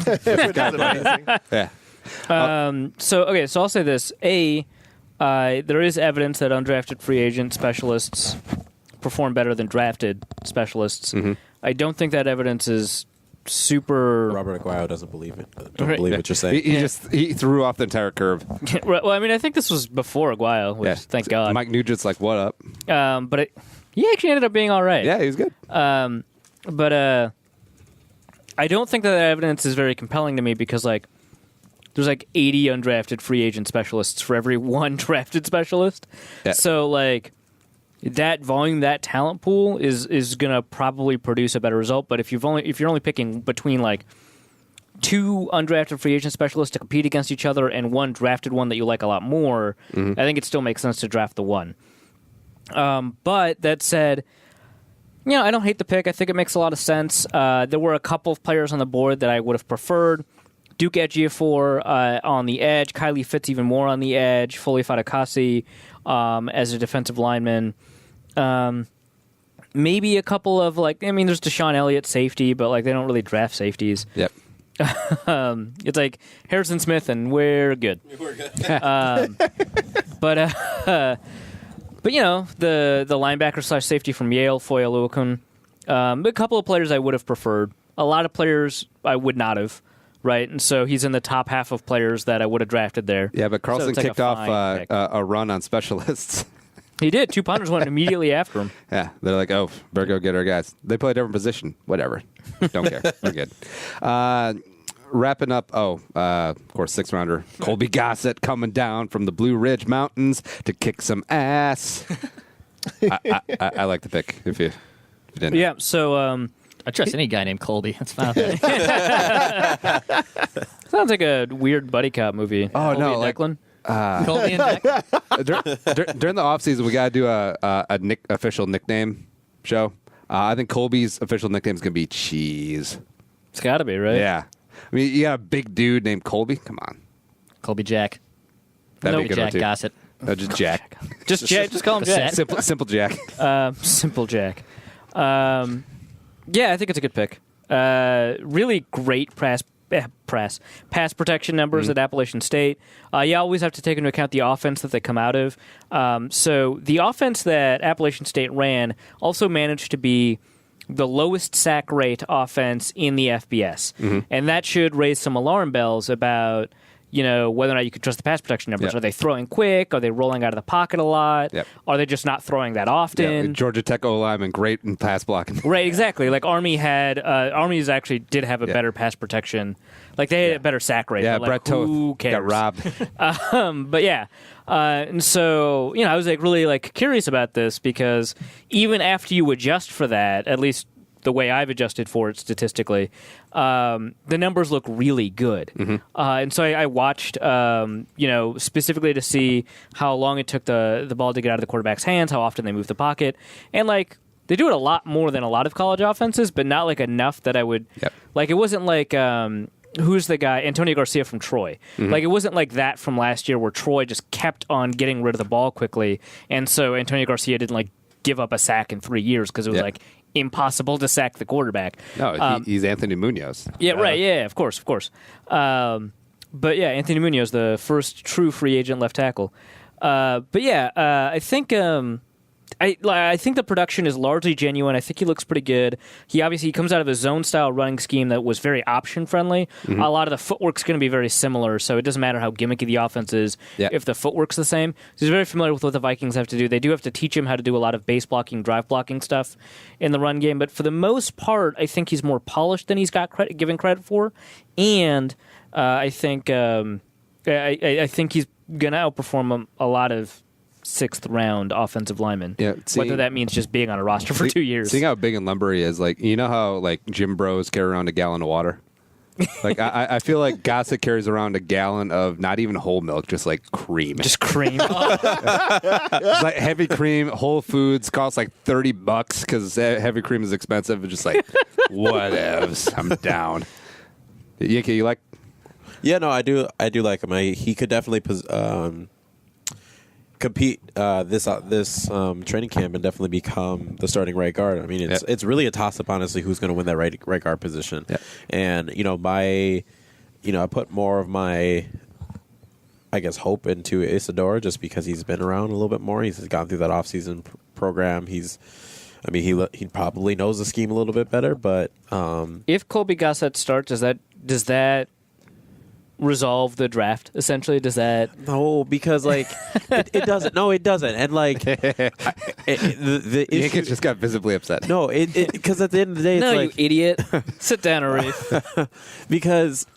Which is amazing. Yeah. So I'll say this. There is evidence that undrafted free agent specialists perform better than drafted specialists. I don't think that evidence is super... Robert Aguayo doesn't believe it. Don't Right. believe what you're saying. He threw off the entire curve. Well, I mean, I think this was before Aguayo, which thank God. Mike Nugent's like, what up? But he actually ended up being all right. Yeah, he was good. But I don't think that evidence is very compelling to me because, there's 80 undrafted free agent specialists for every one drafted specialist. Yeah. So, that volume, that talent pool is going to probably produce a better result. But if you're only picking between, 2 undrafted free agent specialists to compete against each other and one drafted one that you like a lot more, I think it still makes sense to draft the one. But that said, I don't hate the pick. I think it makes a lot of sense. There were a couple of players on the board that I would have preferred. Duke Ejiofor on the edge, Kylie Fitz even more on the edge, Foley Fatukasi as a defensive lineman. Maybe a couple of there's Deshaun Elliott safety, but they don't really draft safeties. Yep. It's Harrison Smith, and we're good. We're good. But the linebacker / safety from Yale, Foya Luakun. A couple of players I would have preferred. A lot of players I would not have. Right, and so he's in the top half of players that I would have drafted there. Yeah, but Carlson So it's kicked off a run on specialists. He did. 2 punters went immediately after him. Yeah, they're like, oh, better go get our guys. They play a different position. Whatever. Don't care. We're good. Wrapping up, of course, 6th rounder, Colby Gossett coming down from the Blue Ridge Mountains to kick some ass. I like the pick, if you didn't. Yeah, so... I trust any guy named Colby. That's fine. Sounds like a weird buddy cop movie. Oh, Colby no, and Declan. Colby and Deck. During the offseason, we got to do a official nickname show. I think Colby's official nickname is going to be Cheese. It's got to be, right? Yeah. I mean, you got a big dude named Colby? Come on. Colby Jack. That'd Colby be a good one, Jack too. Gossett. Just Jack. Just Jack. Just call him Jack. Simple Jack. Simple Jack. Yeah, I think it's a good pick. Really great pass protection numbers at Appalachian State. You always have to take into account the offense that they come out of. So the offense that Appalachian State ran also managed to be the lowest sack rate offense in the FBS. And that should raise some alarm bells about whether or not you could trust the pass protection numbers. Yep. Are they throwing quick? Are they rolling out of the pocket a lot? Yep. Are they just not throwing that often? Yeah, Georgia Tech O-lineman, great in pass blocking. Right, exactly. Army had Army's actually did have a better pass protection. They had a better sack rate. Yeah, but, Brett who Toth cares? got robbed. But yeah, and so I was really curious about this because even after you adjust for that, at least the way I've adjusted for it statistically, the numbers look really good. And so I watched, specifically to see how long it took the ball to get out of the quarterback's hands, how often they move the pocket, and they do it a lot more than a lot of college offenses, but not enough that I would. Yep. It wasn't who's the guy? Antonio Garcia from Troy. Like, it wasn't like that from last year where Troy just kept on getting rid of the ball quickly, and so Antonio Garcia didn't like give up a sack in 3 years because it was like impossible to sack the quarterback. No, he's Anthony Munoz. Yeah, right. Yeah, of course. But yeah, Anthony Munoz, the first true free agent left tackle. But yeah, I think I think the production is largely genuine. I think he looks pretty good. He comes out of a zone style running scheme that was very option friendly. A lot of the footwork's going to be very similar, so it doesn't matter how gimmicky the offense is if the footwork's the same. He's very familiar with what the Vikings have to do. They do have to teach him how to do a lot of base blocking, drive blocking stuff in the run game, but for the most part, I think he's more polished than he's got given credit for, and I think he's going to outperform a lot of sixth-round offensive linemen. Yeah, whether that means just being on a roster for 2 years. Seeing how big and lumber he is, like, you know how like gym bros carry around a gallon of water? Like I feel like Gossett carries around a gallon of not even whole milk, just like cream. Just cream. It's like heavy cream. Whole Foods costs like $30 because heavy cream is expensive. It's just like whatevs. I'm down. Yinka, you like? Yeah, no, I do like him. He could definitely compete this training camp and definitely become the starting right guard. I mean, it's really a toss up, honestly, who's going to win that right guard position. Yep. And I put more of my, I guess, hope into Isidora just because he's been around a little bit more. He's gone through that offseason program. He probably knows the scheme a little bit better. But if Colby Gossett starts, does that resolve the draft? Essentially, does that? No, because like it doesn't. No, it doesn't. And like the issue just got visibly upset. No, because at the end of the day, no, it's you idiot. Sit down, Arif. Because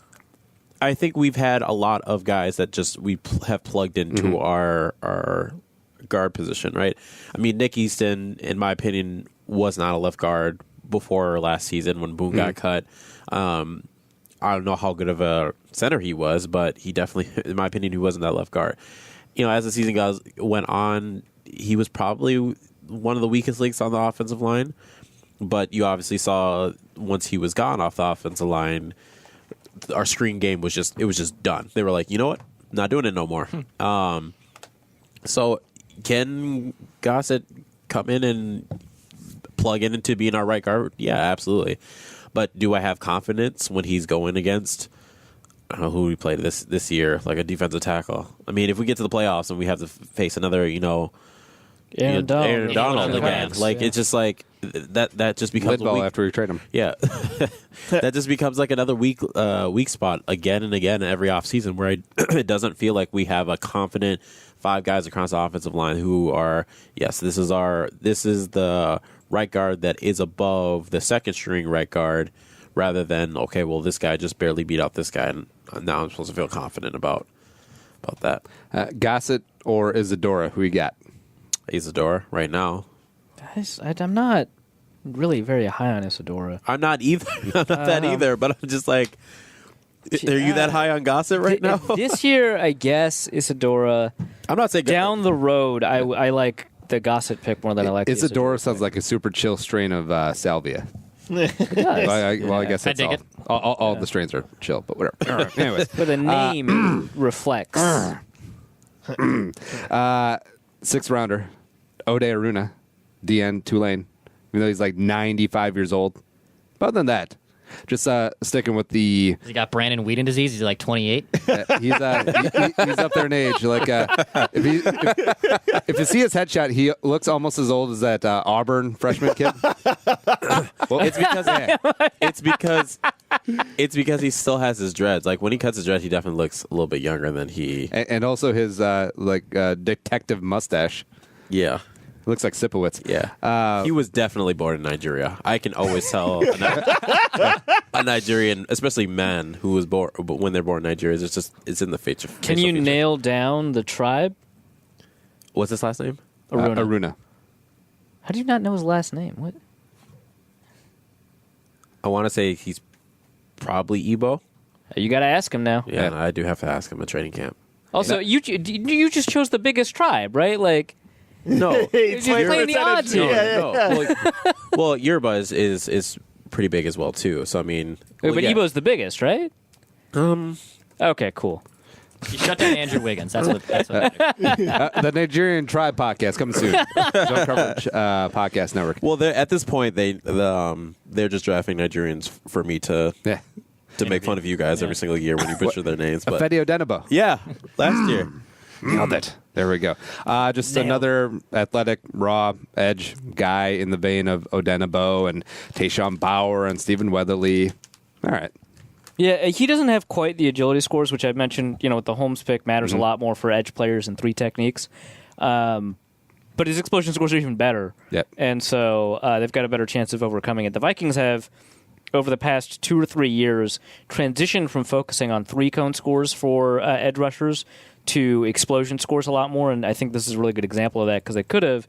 I think we've had a lot of guys that just we have plugged into our guard position, right? I mean, Nick Easton, in my opinion, was not a left guard before last season when Boone got cut. I don't know how good of a center he was, but he definitely, in my opinion, he wasn't that left guard. As the season went on, he was probably one of the weakest links on the offensive line. But you obviously saw once he was gone off the offensive line, our screen game was just done. They were like, you know what, not doing it no more. So can Gossett come in and plug into being our right guard? Yeah, absolutely. But do I have confidence when he's going against, I don't know who we played this year, like a defensive tackle? I mean, if we get to the playoffs and we have to face another, Aaron Donald again, it's just like that just becomes Lidball after we trade him. Yeah, that just becomes like another weak spot again and again every offseason where it doesn't feel like we have a confident 5 guys across the offensive line who are, yes, this is the right guard that is above the second string right guard, rather than, okay, well, this guy just barely beat out this guy, and now I'm supposed to feel confident about that. Gossett or Isadora, who you got? Isadora right now. Guys, I'm not really very high on Isadora. I'm not either. I'm not that either, but I'm just like, are you that high on Gossett right now? This year, I guess Isadora. I'm not saying down the road, I like the Gossett pick more than I like Isadora. Sounds like a super chill strain of salvia. It does. I guess that's all the strains are chill, but whatever. Anyways, but the name reflects. 6th rounder, Ode Aruna, DN Tulane. Even though he's like 95 years old. But other than that, just sticking with the. Has he got Brandon Whedon disease? He's like 28. He's up there in age. Like if you see his headshot, he looks almost as old as that Auburn freshman kid. Well, it's because he still has his dreads. Like when he cuts his dreads, he definitely looks a little bit younger than he. And also his detective mustache. Yeah. Looks like Sipowicz. Yeah. He was definitely born in Nigeria. I can always tell a Nigerian, especially men, who was born when they're born in Nigeria. It's in the feature. Can you nail down the tribe? What's his last name? Aruna. How do you not know his last name? What? I want to say he's probably Igbo. You got to ask him now. Yeah, I do have to ask him at training camp. Also, you just chose the biggest tribe, right? Like. No, you're playing the odds here. No. Well, Yoruba is pretty big as well too. So I mean, but Igbo's the biggest, right? Okay, cool. You shut down Andrew Wiggins. That's what The Nigerian Tribe podcast coming soon. Zone Coverage Podcast Network. Well, at this point, they're just drafting Nigerians for me to make fun of you guys every single year when you butcher their names. But Fedio Denebo. yeah, last year. Nailed it. There we go. Just another athletic, raw edge guy in the vein of Odenigbo and Tayshaun Bauer and Stephen Weatherly. All right. Yeah, he doesn't have quite the agility scores, which I mentioned, with the Holmes pick matters a lot more for edge players and 3 techniques. But his explosion scores are even better. Yep. And so they've got a better chance of overcoming it. The Vikings have, over the past 2 or 3 years, transitioned from focusing on 3-cone scores for edge rushers to explosion scores a lot more, and I think this is a really good example of that because they could have,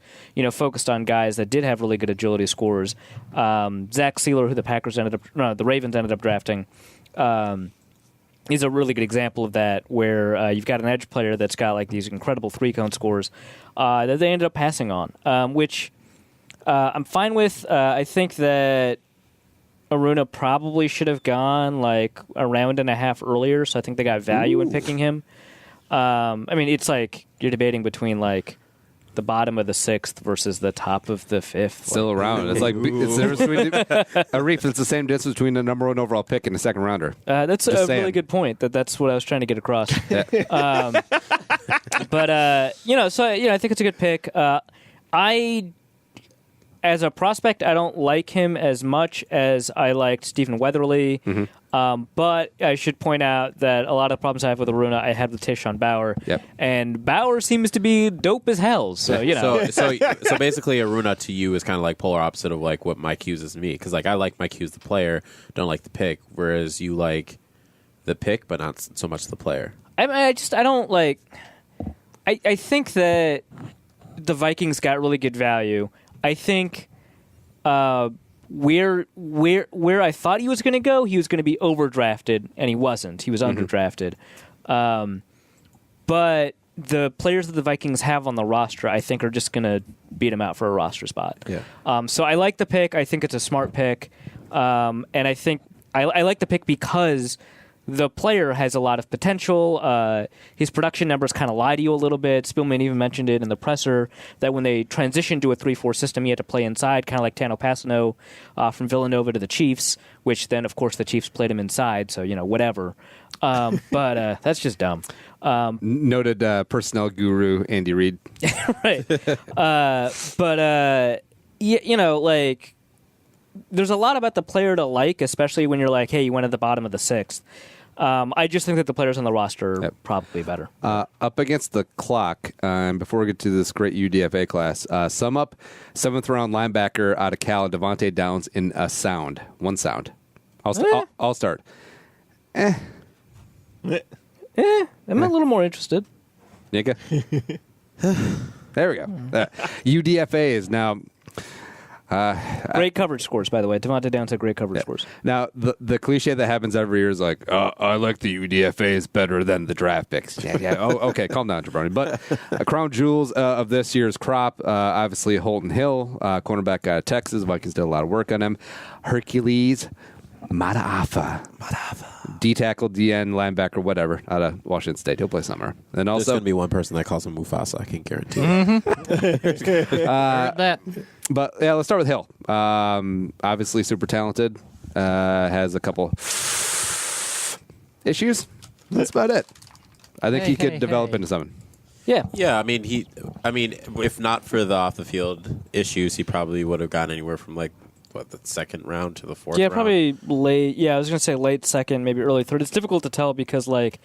focused on guys that did have really good agility scores. Zach Sealer, who the Ravens ended up drafting, is a really good example of that, where you've got an edge player that's got like these incredible 3-cone scores that they ended up passing on, which I'm fine with. I think that Aruna probably should have gone like a round and a half earlier, so I think they got value in picking him. It's like you're debating between like the bottom of the 6th versus the top of the 5th. Still around. It's like it's the same difference between the number 1 overall pick and the second rounder. That's a really good point. That's what I was trying to get across. Yeah. I think it's a good pick. As a prospect, I don't like him as much as I liked Stephen Weatherly. But I should point out that a lot of the problems I have with Aruna, I had with Tayshaun Bauer. Yep. And Bauer seems to be dope as hell. So, So basically, Aruna to you is kind of like polar opposite of like what Mike Hughes is to me. Because like I like Mike Hughes the player, don't like the pick. Whereas you like the pick, but not so much the player. I don't like. I think that the Vikings got really good value. I think where I thought he was going to go, he was going to be overdrafted, and he wasn't. He was underdrafted. But the players that the Vikings have on the roster, I think, are just going to beat him out for a roster spot. Yeah. So I like the pick. I think it's a smart pick. And I think I like the pick because the player has a lot of potential. His production numbers kind of lie to you a little bit. Spielman even mentioned it in the presser that when they transitioned to a 3-4 system, he had to play inside, kind of like Tano Passano from Villanova to the Chiefs, which then, of course, the Chiefs played him inside, so, whatever. But that's just dumb. Noted personnel guru Andy Reid. Right. There's a lot about the player to like, especially when you're like, hey, you went at the bottom of the 6th. I just think that the players on the roster are probably better. Up against the clock, before we get to this great UDFA class, sum up 7th-round linebacker out of Cal, Devontae Downs, in a sound. One sound. I'll start. I'm a little more interested. Yinka? There we go. UDFA is now... great coverage scores, by the way. Devontae Downs had great coverage scores. Now, the cliche that happens every year is like, I like the UDFA is better than the draft picks. Yeah. Oh, okay, calm down, Jabroni. But crown jewels of this year's crop, obviously Holton Hill, cornerback out of Texas. Vikings did a lot of work on him. Hercules Mataafa. D-tackle, DN, linebacker, whatever, out of Washington State. He'll play somewhere. And There's also, going to be one person that calls him Mufasa. I can guarantee Heard that. But yeah, let's start with Hill. Obviously, super talented. Has a couple issues. That's about it. I think he could develop into something. Yeah. Yeah, I mean, if not for the off the field issues, he probably would have gone anywhere from like the 2nd round to the 4th round. Yeah, probably late. Yeah, I was going to say late 2nd, maybe early 3rd. It's difficult to tell because like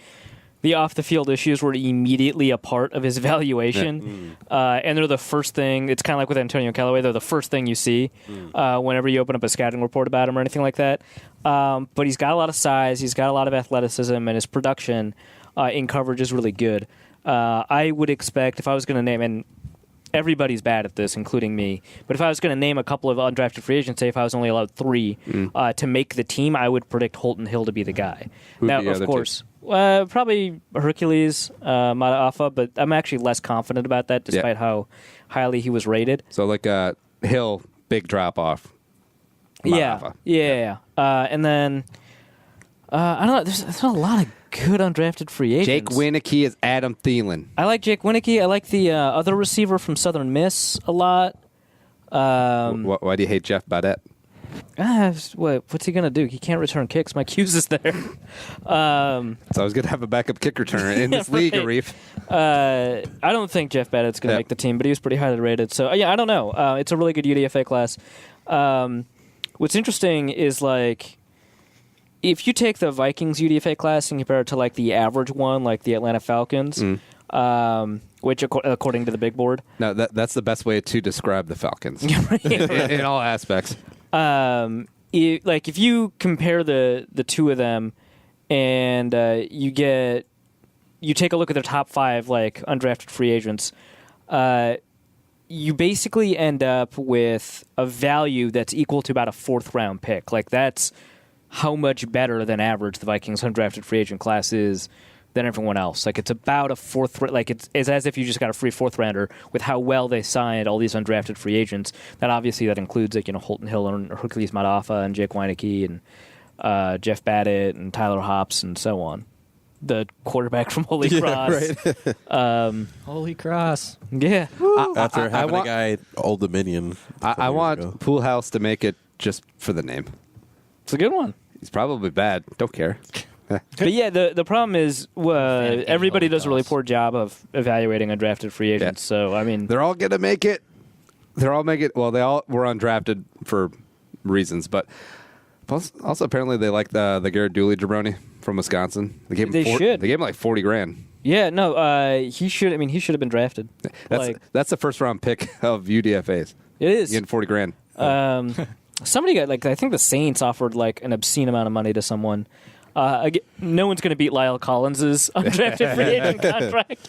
the off the field issues were immediately a part of his evaluation, and they're the first thing. It's kind of like with Antonio Callaway; they're the first thing you see whenever you open up a scouting report about him or anything like that. But he's got a lot of size, he's got a lot of athleticism, and his production in coverage is really good. I would expect if I was going to name, and everybody's bad at this, including me, but if I was going to name a couple of undrafted free agents, say if I was only allowed 3 to make the team, I would predict Holton Hill to be the guy. Who'd now, be of course, probably Hercules Mataafa, but I'm actually less confident about that, despite how highly he was rated. So like Hill, big drop off. Yeah. And then I don't know. There's not a lot of good undrafted free agents. Jake Wieneke is Adam Thielen. I like Jake Wieneke. I like the other receiver from Southern Miss a lot. Why do you hate Jeff Badet? What's he going to do? He can't return kicks. Mike Hughes is there. It's always good to have a backup kick returner in this league, Arif. I don't think Jeff Badgett's going to make the team, but he was pretty highly rated. So, yeah, I don't know. It's a really good UDFA class. What's interesting is, like, if you take the Vikings UDFA class and compare it to, like, the average one, like the Atlanta Falcons, which, according to the big board. No, that's the best way to describe the Falcons in all aspects. If you compare the two of them and you take a look at their top 5 like undrafted free agents, you basically end up with a value that's equal to about a 4th round pick. Like, that's how much better than average the Vikings undrafted free agent class is than everyone else. Like, it's about a 4th, like it's as if you just got a free 4th rounder with how well they signed all these undrafted free agents. That obviously that includes, like, Holton Hill and Hercules Madafa and Jake Wieneke and Jeff Badgett and Tyler Hops and so on. The quarterback from Holy Cross. Right. Holy Cross. Yeah. After having a guy at Old Dominion. I want Pool House to make it just for the name. It's a good one. He's probably bad. Don't care. But yeah, the problem is everybody does a really poor job of evaluating undrafted free agents. Yeah. So, I mean, they're all going to make it. They're all make it. Well, they all were undrafted for reasons, but also apparently they like the Garrett Dooley jabroni from Wisconsin. They gave him like $40,000. Yeah, no, he should. I mean, he should have been drafted. That's the 1st round pick of UDFA's. It is getting $40,000. Somebody got, like, I think the Saints offered like an obscene amount of money to someone. No one's going to beat Lyle Collins's undrafted free agent contract.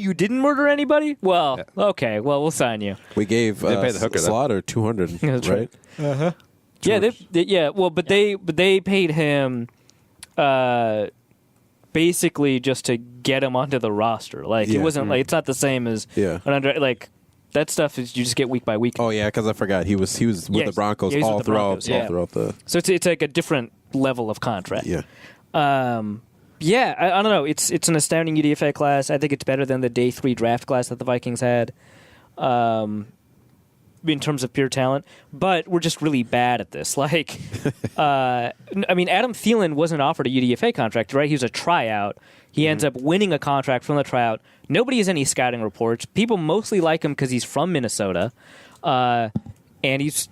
You didn't murder anybody? Well, okay. Well, we'll sign you. We gave pay the hooker, Slaughter $200, That's right? Uh-huh. Yeah, but they paid him basically just to get him onto the roster. Like, it wasn't like, it's not the same as like, that stuff is you just get week by week. Oh yeah, because I forgot he was with the Broncos all throughout the. So it's like a different level of contract. Yeah. I don't know. It's an astounding UDFA class. I think it's better than the day 3 draft class that the Vikings had, in terms of pure talent. But we're just really bad at this. Like, I mean, Adam Thielen wasn't offered a UDFA contract, right? He was a tryout. He ends up winning a contract from the tryout. Nobody has any scouting reports. People mostly like him because he's from Minnesota, and he's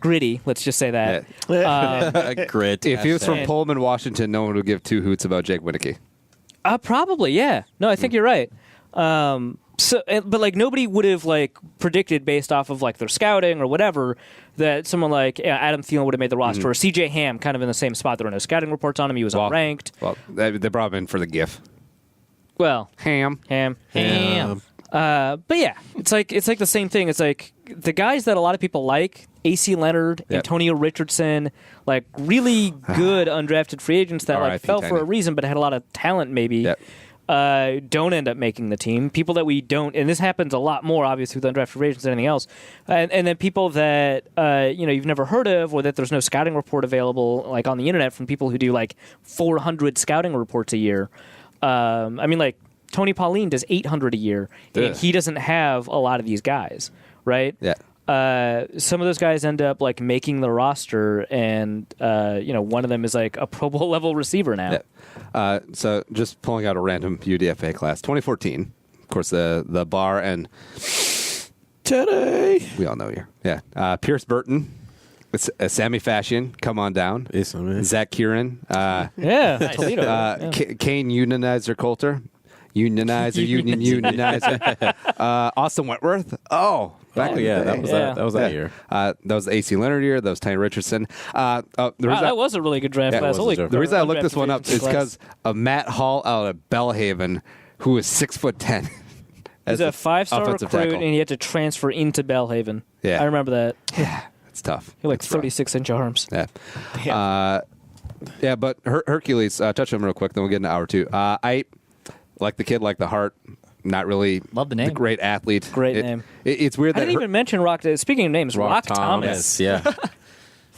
gritty. Let's just say that. Grit. If he was from Pullman, Washington, no one would give 2 hoots about Jake Wieneke. Probably, yeah. No, I think you're right. But like nobody would have like predicted based off of like their scouting or whatever that someone like Adam Thielen would have made the roster, or C.J. Ham kind of in the same spot. There were no scouting reports on him. He was unranked. Well, they brought him in for the GIF. Well, Ham. But yeah, it's like the same thing. It's like the guys that a lot of people like, A.C. Leonard, Antonio Richardson, like really good undrafted free agents that like fell for a reason but had a lot of talent maybe. Don't end up making the team. People that we don't, and this happens a lot more, obviously, with undrafted free agents than anything else. And then people that you've never heard of, or that there's no scouting report available, like on the internet, from people who do like 400 scouting reports a year. I mean, like Tony Pauline does 800 a year, and he doesn't have a lot of these guys, right? Yeah. Some of those guys end up like making the roster, and one of them is like a Pro Bowl level receiver now. Yeah. So just pulling out a random UDFA class, 2014. Of course, the bar and Teddy. We all know you. Yeah. Pierce Burton. It's Sammy Fashion, come on down. Zach Kieran. Toledo. Kane Unionizer Coulter. Unionizer. Austin Wentworth. That was that year. That was the AC Leonard year. That was Tiny Richardson. That was a really good draft class. The reason I looked this one up is because of Matt Hall out of Bellhaven, who is 6'10". He's a 5-star recruit, and he had to transfer into Bellhaven. Yeah, I remember that. Yeah, it's tough. He had like 36-inch arms. Yeah. But Hercules, touch on him real quick, then we'll get into hour 2. I like the kid, like the heart. Not really. Love the name. The great athlete. Great name. It's weird that I didn't even mention Rock. Speaking of names, Rock Thomas. Yeah.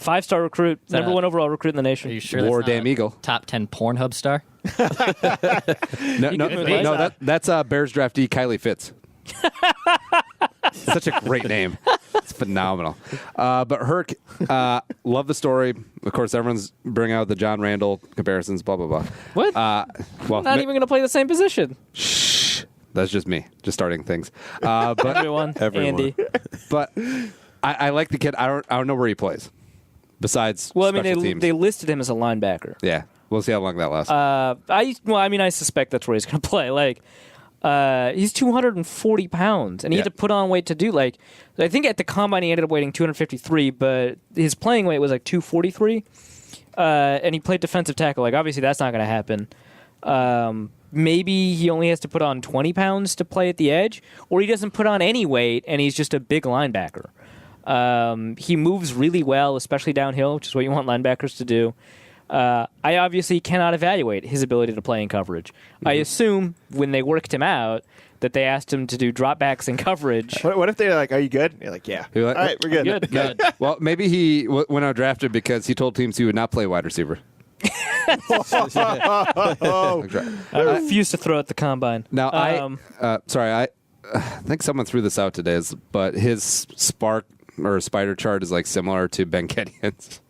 5-star recruit, that number a- 1 overall recruit in the nation. Are you sure War that's not damn a eagle. top 10 Pornhub star? That's Bears draftee Kylie Fitz. Such a great name. It's phenomenal. But Herc, love the story. Of course, everyone's bringing out the John Randall comparisons, blah, blah, blah. What? Well, Not even going to play the same position. Shh. That's just me, just starting things. But Everyone. Andy. But I like the kid. I don't know where he plays. Besides, Well, I mean, special teams. they listed him as a linebacker. Yeah, we'll see how long that lasts. I suspect that's where he's going to play. Like, he's 240 pounds, and he had to put on weight to do. Like, I think at the combine he ended up weighing 253, but his playing weight was like 243, and he played defensive tackle. Like, obviously that's not going to happen. Maybe he only has to put on 20 pounds to play at the edge, or he doesn't put on any weight and he's just a big linebacker. He moves really well, especially downhill, which is what you want linebackers to do. I obviously cannot evaluate his ability to play in coverage. Mm-hmm. I assume when they worked him out that they asked him to do dropbacks in coverage. What if they're like, "Are you good?" And you're like, "Yeah." You're like, all right, we're good. Good. Well, maybe he went out drafted because he told teams he would not play wide receiver. I refuse to throw at the combine. Now, I think someone threw this out today, but his spark or spider chart is like similar to Ben Kedion's.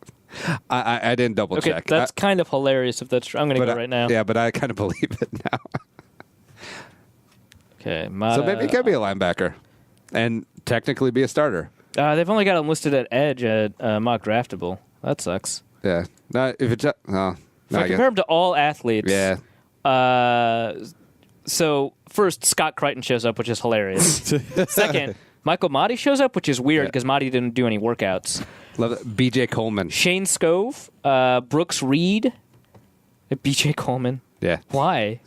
I didn't double Okay, check. that's kind of hilarious if that's true. I'm going to go right now. Yeah, but I kind of believe it now. Okay, So maybe he could be a linebacker and technically be a starter. They've only got him listed at edge at mock draftable. That sucks. Yeah. No, if it's no. If I compare him to all athletes, Yeah. So first, Scott Crichton shows up, which is hilarious. Second, Michael Motti shows up, which is weird because Motti didn't do any workouts. Love it. B.J. Coleman. Shane Scove, Brooks Reed, B.J. Coleman. Yeah. Why?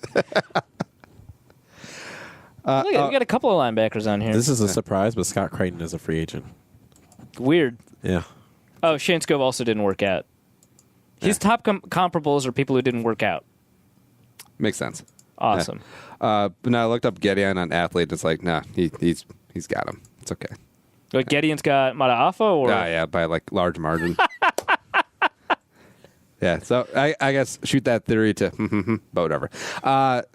Look, we got a couple of linebackers on here. This is a surprise, but Scott Crichton is a free agent. Weird. Yeah. Oh, Shane Scove also didn't work out. His top comparables are people who didn't work out. Makes sense. Awesome. But now I looked up Gideon on athlete. It's like, nah, he's got him. It's okay. Like Gideon's got Mataafa, or Yeah, by like large margin. Yeah, so I guess shoot that theory to, but whatever.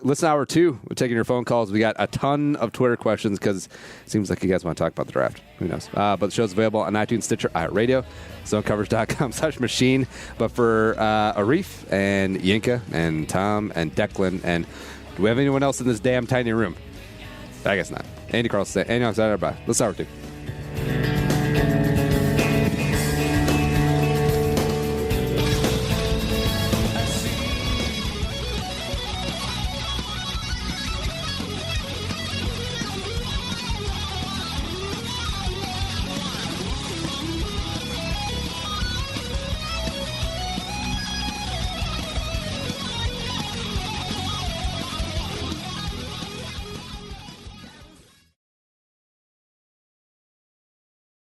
Listen, hour 2, we're taking your phone calls. We got a ton of Twitter questions because it seems like you guys want to talk about the draft. Who knows? But the show's available on iTunes, Stitcher, iHeartRadio, zonecoverage.com/machine. But for Arif and Yinka and Tom and Declan, and do we have anyone else in this damn tiny room? I guess not. Andy Carlson, Andy, everybody. Let's hour 2.